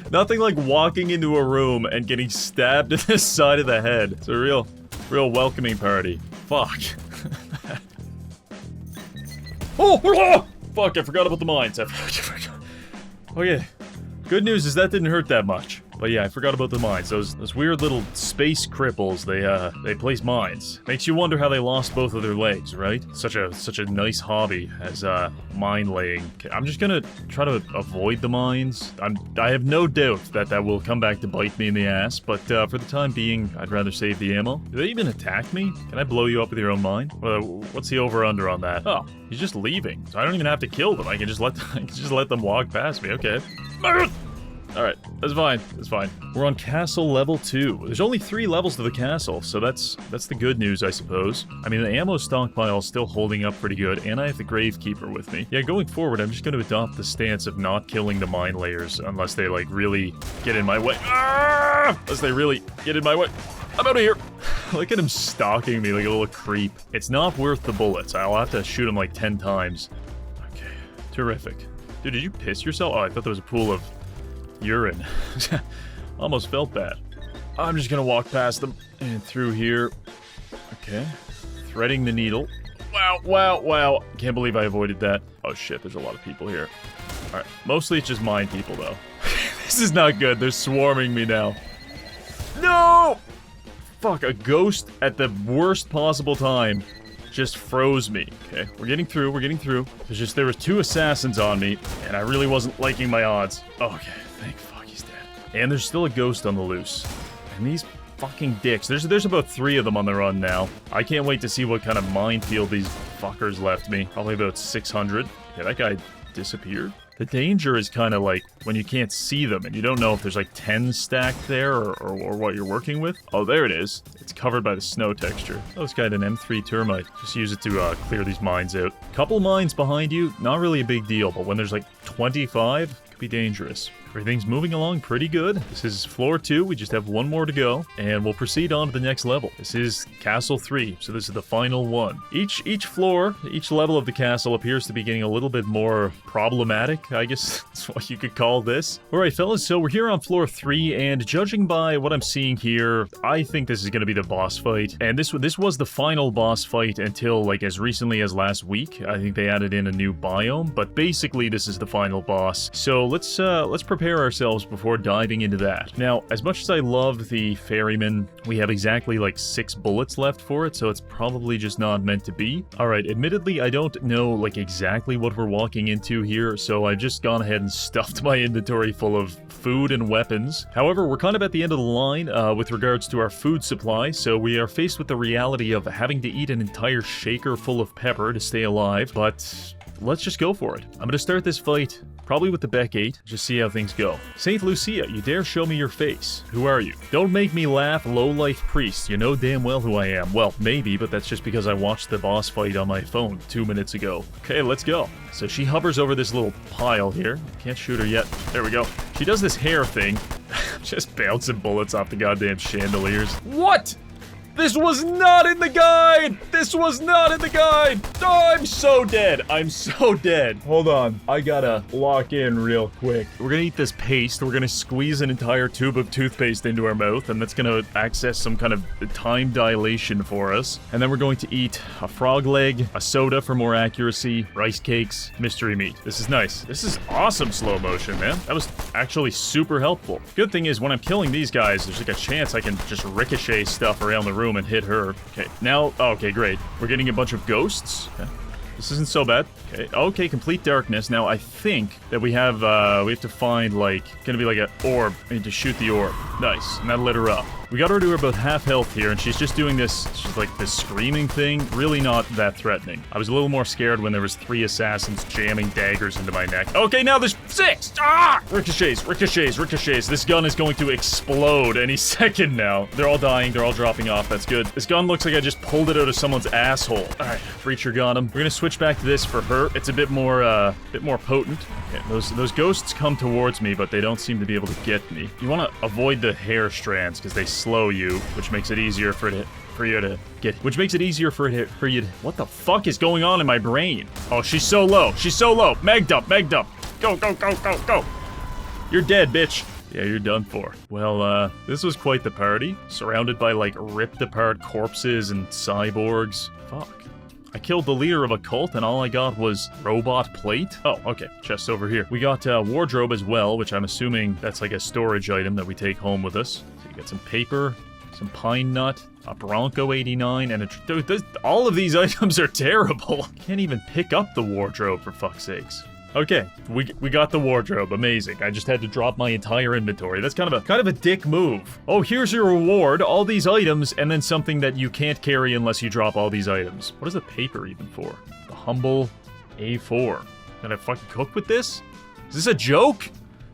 [SPEAKER 1] Nothing like walking into a room and getting stabbed in the side of the head. It's a real welcoming party. Fuck. Oh! Fuck, I forgot about the mines. Okay. Good news is that didn't hurt that much. But yeah, I forgot about the mines. Those weird little space cripples, they place mines. Makes you wonder how they lost both of their legs, right? Such a nice hobby as mine laying. Okay, I'm just gonna try to avoid the mines. I have no doubt that will come back to bite me in the ass, but for the time being, I'd rather save the ammo. Do they even attack me? Can I blow you up with your own mine? What's the over/under on that? Oh, he's just leaving, so I don't even have to kill them. I can just let them walk past me. Okay. Alright, that's fine. That's fine. We're on castle level 2. There's only 3 levels to the castle, so that's the good news, I suppose. I mean, the ammo stockpile is still holding up pretty good, and I have the Gravekeeper with me. Yeah, going forward, I'm just going to adopt the stance of not killing the mine layers unless they, like, really get in my way. Ah! Unless they really get in my way. I'm out of here. Look at him stalking me like a little creep. It's not worth the bullets. I'll have to shoot him like 10 times. Okay, terrific. Dude, did you piss yourself? Oh, I thought there was a pool of urine. Almost felt bad. I'm just gonna walk past them and through here. Okay. Threading the needle. Wow. Can't believe I avoided that. Oh shit, there's a lot of people here. Alright. Mostly it's just mine people though. This is not good. They're swarming me now. No! Fuck, a ghost at the worst possible time just froze me. Okay, we're getting through. There was 2 assassins on me, and I really wasn't liking my odds. Okay, thank fuck he's dead. And there's still a ghost on the loose. And these fucking dicks. There's about 3 of them on the run now. I can't wait to see what kind of minefield these fuckers left me. Probably about 600. Yeah, that guy disappeared. The danger is kind of like when you can't see them and you don't know if there's like 10 stacked there or what you're working with. Oh, there it is. It's covered by the snow texture. Oh, this guy had an M3 termite. Just use it to clear these mines out. Couple mines behind you, not really a big deal, but when there's like 25, it could be dangerous. Everything's moving along pretty good. This is floor 2. We just have 1 more to go, and we'll proceed on to the next level. This is Castle 3, so this is the final one. Each floor, each level of the castle appears to be getting a little bit more problematic, I guess that's what you could call this. Alright, fellas, so we're here on floor 3, and judging by what I'm seeing here, I think this is going to be the boss fight. And this was the final boss fight until, like, as recently as last week. I think they added in a new biome, but basically this is the final boss. So let's prepare prepare ourselves before diving into that. Now, as much as I love the ferryman, we have exactly like 6 bullets left for it, so it's probably just not meant to be. Alright, admittedly, I don't know like exactly what we're walking into here, so I've just gone ahead and stuffed my inventory full of food and weapons. However, we're kind of at the end of the line with regards to our food supply, so we are faced with the reality of having to eat an entire shaker full of pepper to stay alive, but let's just go for it. I'm gonna start this fight probably with the Beck 8, just see how things go. Saint Lucia, you dare show me your face. Who are you? Don't make me laugh, low-life priest. You know damn well who I am. Well, maybe, but that's just because I watched the boss fight on my phone 2 minutes ago. Okay, let's go. So she hovers over this little pile here. Can't shoot her yet. There we go. She does this hair thing. Just bouncing bullets off the goddamn chandeliers. What? This was not in the guide! This was not in the guide! Oh, I'm so dead. I'm so dead. Hold on. I gotta lock in real quick. We're gonna eat this paste. We're gonna squeeze an entire tube of toothpaste into our mouth, and that's gonna access some kind of time dilation for us. And then we're going to eat a frog leg, a soda for more accuracy, rice cakes, mystery meat. This is nice. This is awesome slow motion, man. That was actually super helpful. Good thing is when I'm killing these guys, there's like a chance I can just ricochet stuff around the room and hit her. Okay, now, okay, great. We're getting a bunch of ghosts. Okay. This isn't so bad. Okay, complete darkness. Now, I think that we have to find, like, gonna be like an orb. I need to shoot the orb. Nice, and that lit her up. We got her to about half health here, and she's just doing this, she's like this screaming thing. Really not that threatening. I was a little more scared when there was 3 assassins jamming daggers into my neck. Okay, now there's 6! Ah! Ricochets, ricochets, ricochets. This gun is going to explode any second now. They're all dying, they're all dropping off, that's good. This gun looks like I just pulled it out of someone's asshole. Alright, Breacher got him. We're gonna switch back to this for her. It's a bit more potent. Okay, those ghosts come towards me, but they don't seem to be able to get me. You want to avoid the hair strands, because they slow you, which makes it easier for you to get. What the fuck is going on in my brain? Oh, she's so low. She's so low. Meg dump, meg dump. Go, go, go, go, go. You're dead, bitch. Yeah, you're done for. Well, this was quite the party. Surrounded by, like, ripped apart corpses and cyborgs. Fuck. I killed the leader of a cult, and all I got was robot plate. Oh, okay. Chest over here. We got wardrobe as well, which I'm assuming that's like a storage item that we take home with us. So you got some paper, some pine nut, a Bronco 89, and dude, all of these items are terrible. Can't even pick up the wardrobe, for fuck's sakes. Okay, we got the wardrobe. Amazing. I just had to drop my entire inventory. That's kind of a dick move. Oh, here's your reward. All these items, and then something that you can't carry unless you drop all these items. What is the paper even for? The humble A4. Can I fucking cook with this? Is this a joke?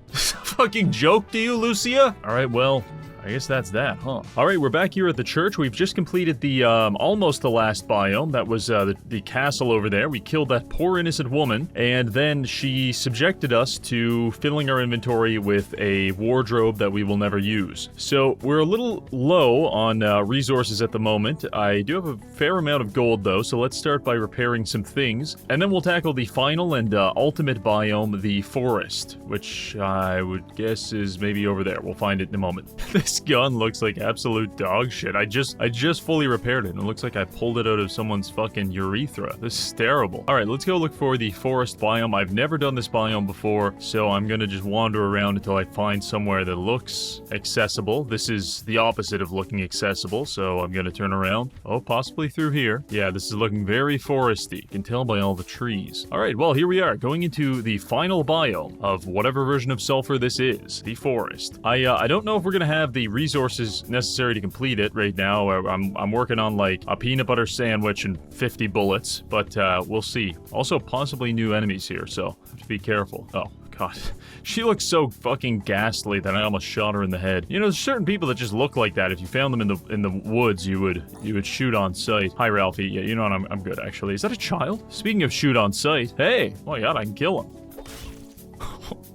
[SPEAKER 1] Is this a fucking joke to you, Lucia? Alright, well, I guess that's that, huh? Alright, we're back here at the church. We've just completed the, almost the last biome. That was, the castle over there. We killed that poor innocent woman, and then she subjected us to filling our inventory with a wardrobe that we will never use. So, we're a little low on, resources at the moment. I do have a fair amount of gold, though, so let's start by repairing some things, and then we'll tackle the final and, ultimate biome, the forest, which I would guess is maybe over there. We'll find it in a moment. This gun looks like absolute dog shit. I just fully repaired it, and it looks like I pulled it out of someone's fucking urethra. This is terrible. Alright, let's go look for the forest biome. I've never done this biome before, so I'm gonna just wander around until I find somewhere that looks accessible. This is the opposite of looking accessible, so I'm gonna turn around. Oh, possibly through here. Yeah, this is looking very foresty. You can tell by all the trees. Alright, well, here we are, going into the final biome of whatever version of Sulfur this is, the forest. I don't know if we're gonna have the resources necessary to complete it right now. I'm working on like a peanut butter sandwich and 50 bullets, but we'll see. Also, possibly new enemies here, so have to be careful. Oh, God. She looks so fucking ghastly that I almost shot her in the head. You know, there's certain people that just look like that. If you found them in the woods, you would shoot on sight. Hi, Ralphie. Yeah, you know what? I'm good, actually. Is that a child? Speaking of shoot on sight, hey, oh my God, I can kill him.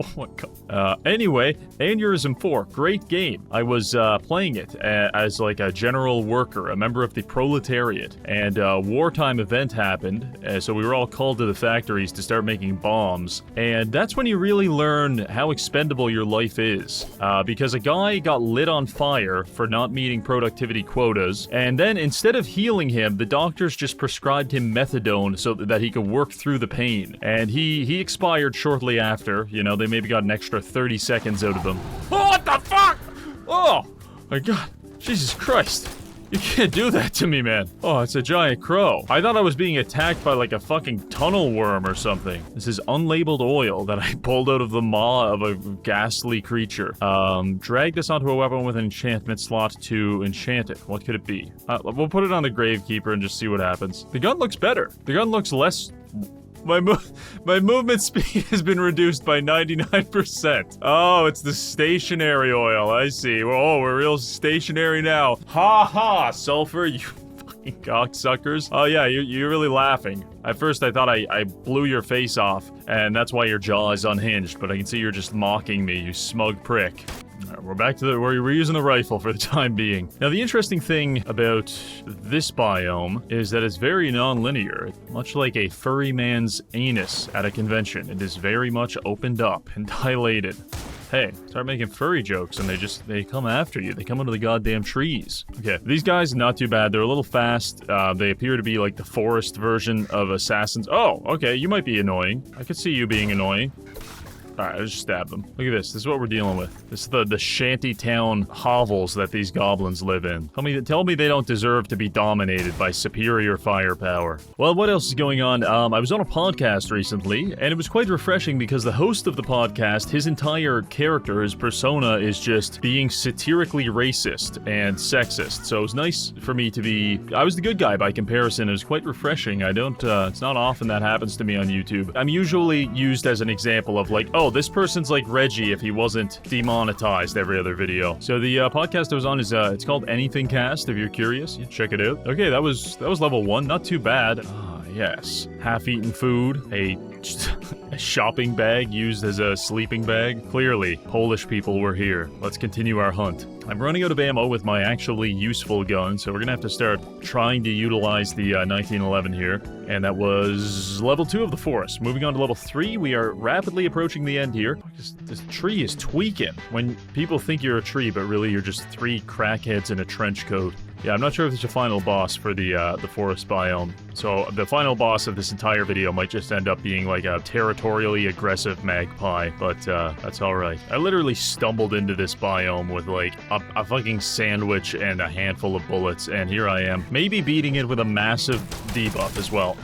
[SPEAKER 1] Oh my God. Anyway, Aneurysm 4, great game. I was playing it as like a general worker, a member of the proletariat, and a wartime event happened, so we were all called to the factories to start making bombs, and that's when you really learn how expendable your life is, because a guy got lit on fire for not meeting productivity quotas, and then instead of healing him, the doctors just prescribed him methadone so that he could work through the pain, and he expired shortly after. You know, they maybe got an extra for 30 seconds out of them. Oh, what the fuck? Oh, my God. Jesus Christ. You can't do that to me, man. Oh, it's a giant crow. I thought I was being attacked by like a fucking tunnel worm or something. This is unlabeled oil that I pulled out of the maw of a ghastly creature. Drag this onto a weapon with an enchantment slot to enchant it. What could it be? We'll put it on the Gravekeeper and just see what happens. The gun looks better. The gun looks less... My movement speed has been reduced by 99%. Oh, it's the stationary oil. I see. Oh, we're real stationary now. Ha ha, Sulfur, you fucking cocksuckers. Oh yeah, you're really laughing. At first I thought I blew your face off, and that's why your jaw is unhinged, but I can see you're just mocking me, you smug prick. Alright, we're back to we're using the rifle for the time being. Now, the interesting thing about this biome is that it's very non-linear. Much like a furry man's anus at a convention, it is very much opened up and dilated. Hey, start making furry jokes and they come after you. They come into the goddamn trees. Okay, these guys, not too bad. They're a little fast. They appear to be like the forest version of assassins. Oh, okay, you might be annoying. I could see you being annoying. Alright, let's just stab them. Look at this. This is what we're dealing with. This is the shanty town hovels that these goblins live in. Tell me they don't deserve to be dominated by superior firepower. Well, what else is going on? I was on a podcast recently, and it was quite refreshing because the host of the podcast, his entire character, his persona, is just being satirically racist and sexist. So it was nice for me to be... I was the good guy by comparison. It was quite refreshing. It's not often that happens to me on YouTube. I'm usually used as an example of like, oh, this person's like Reggie if he wasn't demonetized every other video. So the podcast I was on is it's called Anything Cast. If you're curious, you check it out. Okay, that was level 1. Not too bad. Ah, yes. Half-eaten food, a shopping bag used as a sleeping bag. Clearly, Polish people were here. Let's continue our hunt. I'm running out of ammo with my actually useful gun, so we're gonna have to start trying to utilize the 1911 here. And that was level 2 of the forest. Moving on to level 3, we are rapidly approaching the end here. This tree is tweaking. When people think you're a tree, but really you're just 3 crackheads in a trench coat. Yeah, I'm not sure if there's a final boss for the forest biome. So the final boss of this entire video might just end up being like a territorially aggressive magpie, but that's alright. I literally stumbled into this biome with like a fucking sandwich and a handful of bullets, and here I am. Maybe beating it with a massive debuff as well.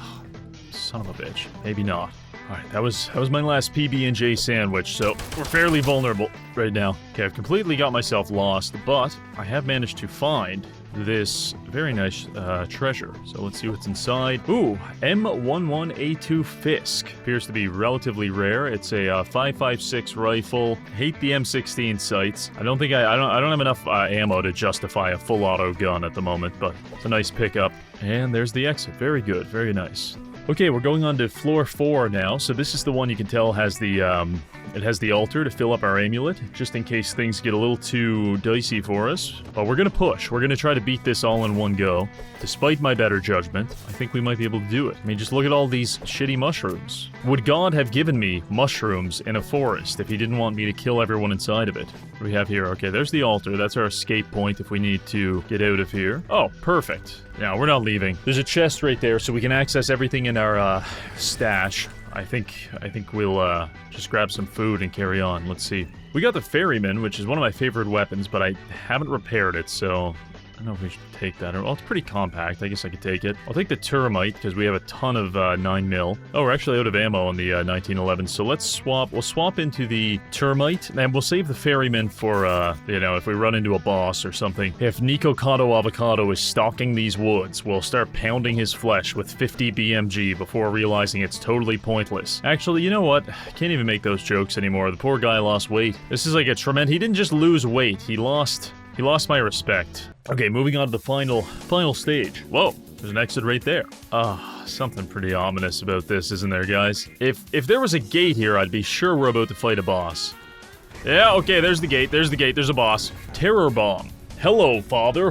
[SPEAKER 1] Son of a bitch. Maybe not. Alright, that was my last PB&J sandwich, so we're fairly vulnerable right now. Okay, I've completely got myself lost, but I have managed to find this very nice treasure. So let's see what's inside. Ooh, M11A2 Fisk. Appears to be relatively rare. It's a 5.56 rifle. Hate the M16 sights. I don't have enough ammo to justify a full auto gun at the moment, but it's a nice pickup. And there's the exit. Very good, very nice. Okay, we're going on to floor 4 now. So this is the one you can tell has the it has the altar to fill up our amulet, just in case things get a little too dicey for us. But we're gonna push. We're gonna try to beat this all in one go. Despite my better judgment, I think we might be able to do it. I mean, just look at all these shitty mushrooms. Would God have given me mushrooms in a forest if he didn't want me to kill everyone inside of it? What do we have here? Okay, there's the altar. That's our escape point if we need to get out of here. Oh, perfect. Now, we're not leaving. There's a chest right there, so we can access everything in our stash. I think we'll just grab some food and carry on. Let's see. We got the ferryman, which is one of my favorite weapons, but I haven't repaired it, so I don't know if we should take that. Well, it's pretty compact. I guess I could take it. I'll take the termite, because we have a ton of 9mm. Oh, we're actually out of ammo on the 1911, so let's swap. We'll swap into the termite, and we'll save the ferryman for, you know, if we run into a boss or something. If Nico Cotto Avocado is stalking these woods, we'll start pounding his flesh with 50 BMG before realizing it's totally pointless. Actually, you know what? I can't even make those jokes anymore. The poor guy lost weight. This is like a tremendous... He didn't just lose weight. He lost my respect. Okay, moving on to the final stage. Whoa, there's an exit right there. Something pretty ominous about this, isn't there, guys? If there was a gate here, I'd be sure we're about to fight a boss. Yeah, okay, there's the gate, there's a boss. Terror bomb. Hello, father.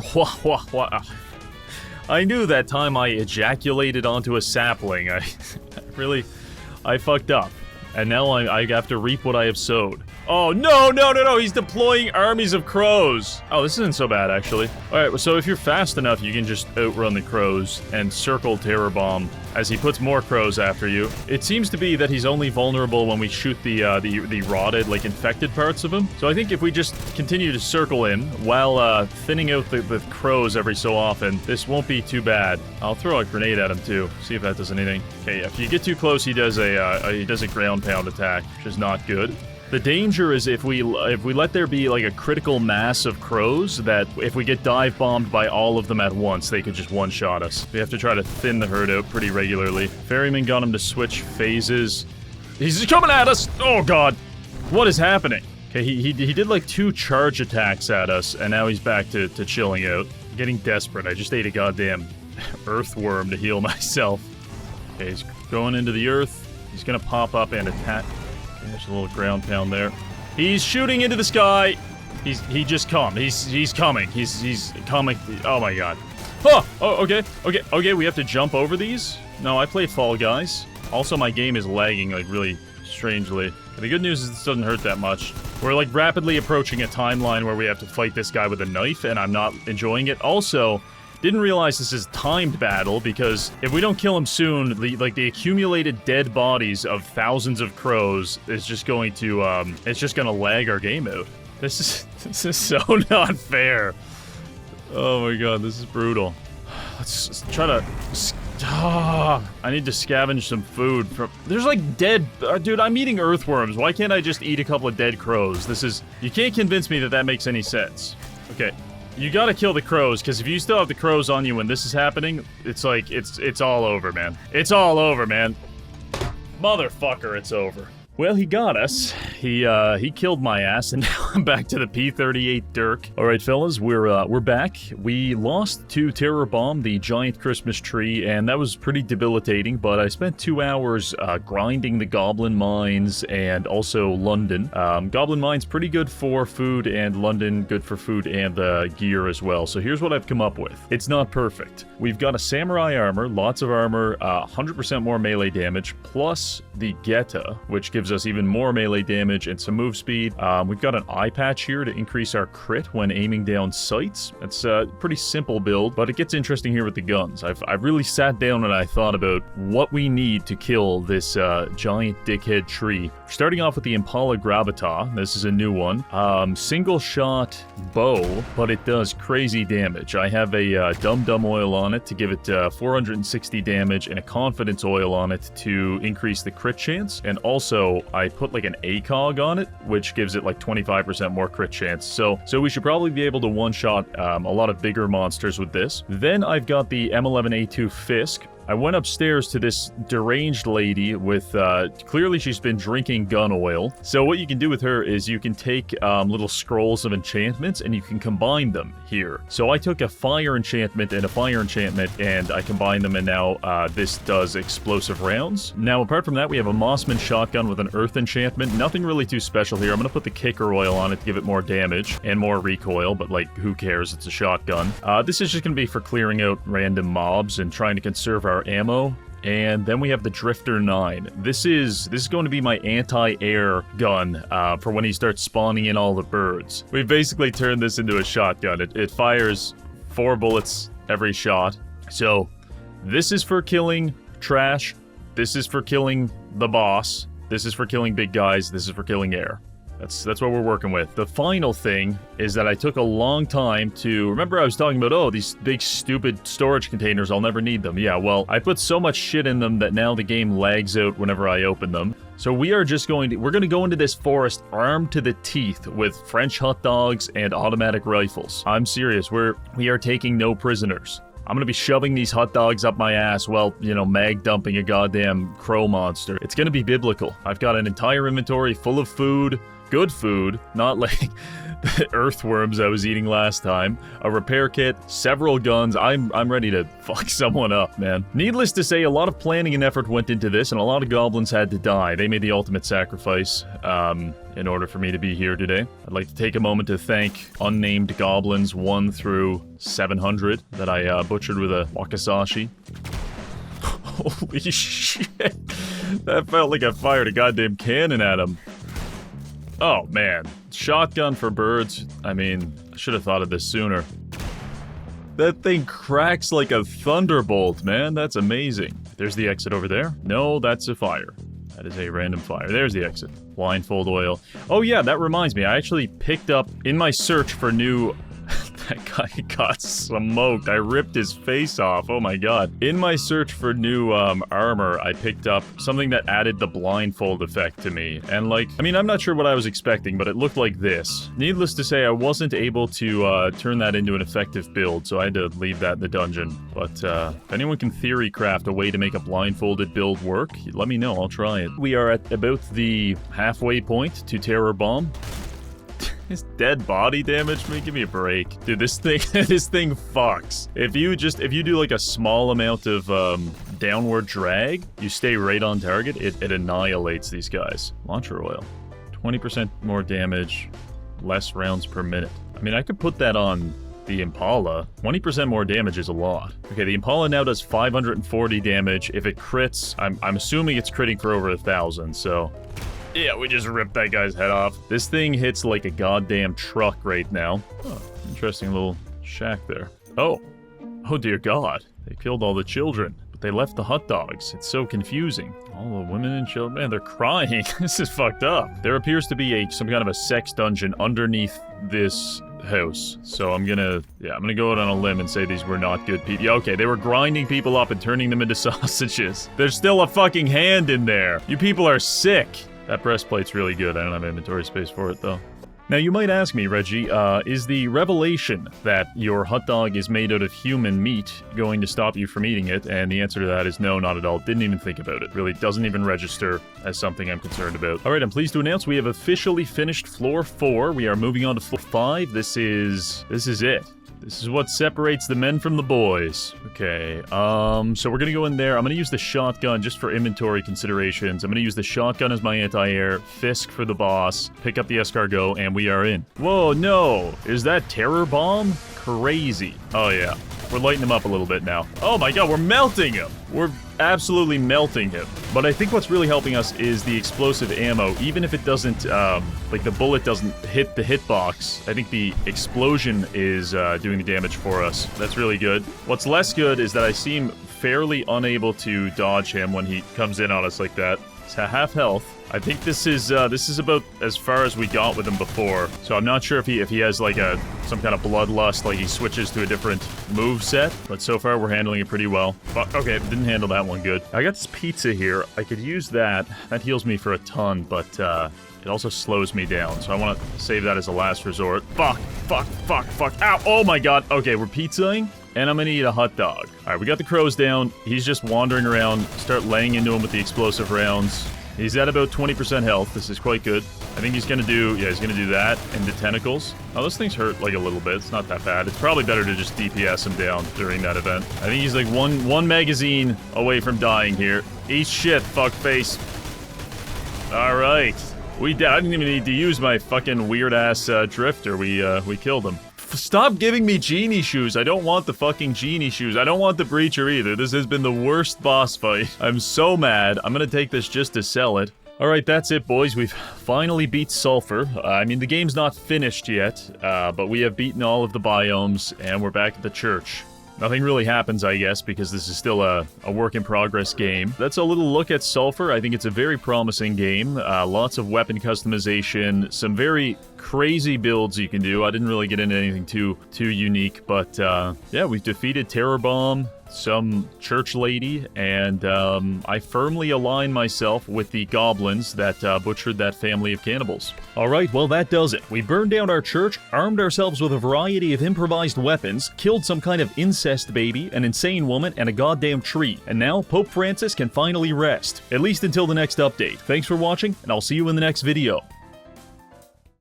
[SPEAKER 1] I knew that time I ejaculated onto a sapling. I fucked up. And now I have to reap what I have sowed. Oh, no, no, no, no, he's deploying armies of crows. Oh, this isn't so bad, actually. All right, so if you're fast enough, you can just outrun the crows and circle Terror Bomb as he puts more crows after you. It seems to be that he's only vulnerable when we shoot the rotted, like, infected parts of him. So I think if we just continue to circle him while thinning out the crows every so often, this won't be too bad. I'll throw a grenade at him, too. See if that does anything. Okay, if you get too close, he does a ground pound attack, which is not good. The danger is if we let there be like a critical mass of crows, that if we get dive bombed by all of them at once, they could just one-shot us. We have to try to thin the herd out pretty regularly. Ferryman got him to switch phases. He's coming at us! Oh god! What is happening? Okay, he did like 2 charge attacks at us, and now he's back to chilling out. I'm getting desperate. I just ate a goddamn earthworm to heal myself. Okay, he's going into the earth. He's gonna pop up and attack. There's a little ground pound there. He's shooting into the sky. He just come. He's coming. He's coming. Oh my god. Oh, okay. We have to jump over these. No, I play Fall Guys. Also, my game is lagging like really strangely. The good news is this doesn't hurt that much. We're like rapidly approaching a timeline where we have to fight this guy with a knife, and I'm not enjoying it. Also, didn't realize this is a timed battle, because if we don't kill him soon, the accumulated dead bodies of thousands of crows is just going to it's just gonna lag our game out. This is so not fair. Oh my god, this is brutal. Let's try to. I need to scavenge some food from. There's like dead. Dude, I'm eating earthworms. Why can't I just eat a couple of dead crows? This is. You can't convince me that that makes any sense. Okay. You gotta kill the crows, because if you still have the crows on you when this is happening, it's like, it's all over, man. It's all over, man. Motherfucker, it's over. Well, he got us. He killed my ass, and now I'm back to the P-38 Dirk. All right, fellas, we're back. We lost to Terror Bomb, the giant Christmas tree, and that was pretty debilitating, but I spent 2 hours grinding the Goblin mines and also London. Goblin mines pretty good for food, and London good for food and gear as well. So here's what I've come up with. It's not perfect. We've got a samurai armor, lots of armor, 100% more melee damage, plus the Geta, which gives us even more melee damage and some move speed. We've got an eye patch here to increase our crit when aiming down sights. It's a pretty simple build, but it gets interesting here with the guns. I've really sat down and I thought about what we need to kill this giant dickhead tree. Starting off with the Impala Gravita. This is a new one. Single shot bow, but it does crazy damage. I have a Dum-Dum oil on it to give it 460 damage and a confidence oil on it to increase the crit chance, and also I put like an ACOG on it, which gives it like 25% more crit chance. So we should probably be able to one-shot a lot of bigger monsters with this. Then I've got the M11A2 Fisk. I went upstairs to this deranged lady with, clearly she's been drinking gun oil. So what you can do with her is you can take little scrolls of enchantments and you can combine them here. So I took a fire enchantment and a fire enchantment and I combined them, and now this does explosive rounds. Now apart from that, we have a Mossman shotgun with an earth enchantment. Nothing really too special here. I'm going to put the kicker oil on it to give it more damage and more recoil, but like who cares, it's a shotgun. This is just going to be for clearing out random mobs and trying to conserve our ammo. And then we have the Drifter 9. This is going to be my anti-air gun for when he starts spawning in all the birds. We've basically turned this into a shotgun. It fires 4 bullets every shot. So this is for killing trash. This is for killing the boss. This is for killing big guys. This is for killing air. That's what we're working with. The final thing is that I took a long time to... Remember I was talking about, oh, these big stupid storage containers, I'll never need them. Yeah, well, I put so much shit in them that now the game lags out whenever I open them. So we're going to go into this forest armed to the teeth with French hot dogs and automatic rifles. I'm serious, we are taking no prisoners. I'm gonna be shoving these hot dogs up my ass while, you know, mag dumping a goddamn crow monster. It's gonna be biblical. I've got an entire inventory full of food, good food, not like the earthworms I was eating last time, a repair kit, several guns. I'm ready to fuck someone up, man. Needless to say, a lot of planning and effort went into this, and a lot of goblins had to die. They made the ultimate sacrifice in order for me to be here today. I'd like to take a moment to thank unnamed goblins 1 through 700 that I butchered with a wakizashi. Holy shit. That felt like I fired a goddamn cannon at him. Oh, man. Shotgun for birds. I mean, I should have thought of this sooner. That thing cracks like a thunderbolt, man. That's amazing. There's the exit over there. No, that's a fire. That is a random fire. There's the exit. Blindfold oil. Oh yeah, that reminds me. I actually picked up, in my search for new... That guy got smoked. I ripped his face off. Oh my god. In my search for new armor, I picked up something that added the blindfold effect to me. And like, I mean, I'm not sure what I was expecting, but it looked like this. Needless to say, I wasn't able to turn that into an effective build, so I had to leave that in the dungeon. But if anyone can theory craft a way to make a blindfolded build work, let me know. I'll try it. We are at about the halfway point to Terror Bomb. His dead body damaged me? Give me a break. Dude, this thing fucks. If you do like a small amount of downward drag, you stay right on target, it annihilates these guys. Launcher oil. 20% more damage, less rounds per minute. I mean, I could put that on the Impala. 20% more damage is a lot. Okay, the Impala now does 540 damage. If it crits, I'm assuming it's critting for over 1,000, so... Yeah, we just ripped that guy's head off. This thing hits like a goddamn truck right now. Oh, interesting little shack there. Oh. Oh dear god. They killed all the children, but they left the hot dogs. It's so confusing. All the women and children, man, they're crying. This is fucked up. There appears to be some kind of a sex dungeon underneath this house. So I'm gonna go out on a limb and say these were not good people. Yeah, okay, they were grinding people up and turning them into sausages. There's still a fucking hand in there. You people are sick. That breastplate's really good. I don't have inventory space for it, though. Now, you might ask me, Reggie, is the revelation that your hot dog is made out of human meat going to stop you from eating it? And the answer to that is no, not at all. Didn't even think about it. Really doesn't even register as something I'm concerned about. All right, I'm pleased to announce we have officially finished floor 4. We are moving on to floor 5. This is it. This is what separates the men from the boys. Okay, so we're gonna go in there. I'm gonna use the shotgun just for inventory considerations. I'm gonna use the shotgun as my anti-air, Fisk for the boss, pick up the escargot, and we are in. Whoa, no! Is that Terror Bomb? Crazy. Oh yeah, we're lighting him up a little bit now. Oh my god, we're melting him! We're absolutely melting him. But I think what's really helping us is the explosive ammo. Even if it doesn't, like the bullet doesn't hit the hitbox, I think the explosion is doing the damage for us. That's really good. What's less good is that I seem fairly unable to dodge him when he comes in on us like that. It's half health. I think this is about as far as we got with him before. So I'm not sure if he has like some kind of bloodlust, like he switches to a different move set. But so far we're handling it pretty well. But, okay, didn't handle that one good. I got this pizza here. I could use that. That heals me for a ton, but it also slows me down. So I want to save that as a last resort. Fuck, fuck, fuck, fuck. Ow, oh my god. Okay, we're pizzaing. And I'm gonna eat a hot dog. Alright, we got the crows down. He's just wandering around. Start laying into him with the explosive rounds. He's at about 20% health. This is quite good. I think he's gonna do that and the tentacles. Oh, those things hurt like a little bit. It's not that bad. It's probably better to just DPS him down during that event. I think he's like one magazine away from dying here. Eat shit, fuckface. Alright. I didn't even need to use my fucking weird-ass drifter. We killed him. Stop giving me genie shoes. I don't want the fucking genie shoes. I don't want the breacher either. This has been the worst boss fight. I'm so mad. I'm gonna take this just to sell it. Alright, that's it, boys. We've finally beat Sulfur. I mean, the game's not finished yet, but we have beaten all of the biomes, and we're back at the church. Nothing really happens, I guess, because this is still a work-in-progress game. That's a little look at Sulfur. I think it's a very promising game. Lots of weapon customization, some very crazy builds you can do. I didn't really get into anything too unique, but yeah, we've defeated Terror Bomb, some church lady, and I firmly align myself with the goblins that butchered that family of cannibals. Alright, well that does it. We burned down our church, armed ourselves with a variety of improvised weapons, killed some kind of incest baby, an insane woman, and a goddamn tree. And now, Pope Francis can finally rest. At least until the next update. Thanks for watching, and I'll see you in the next video.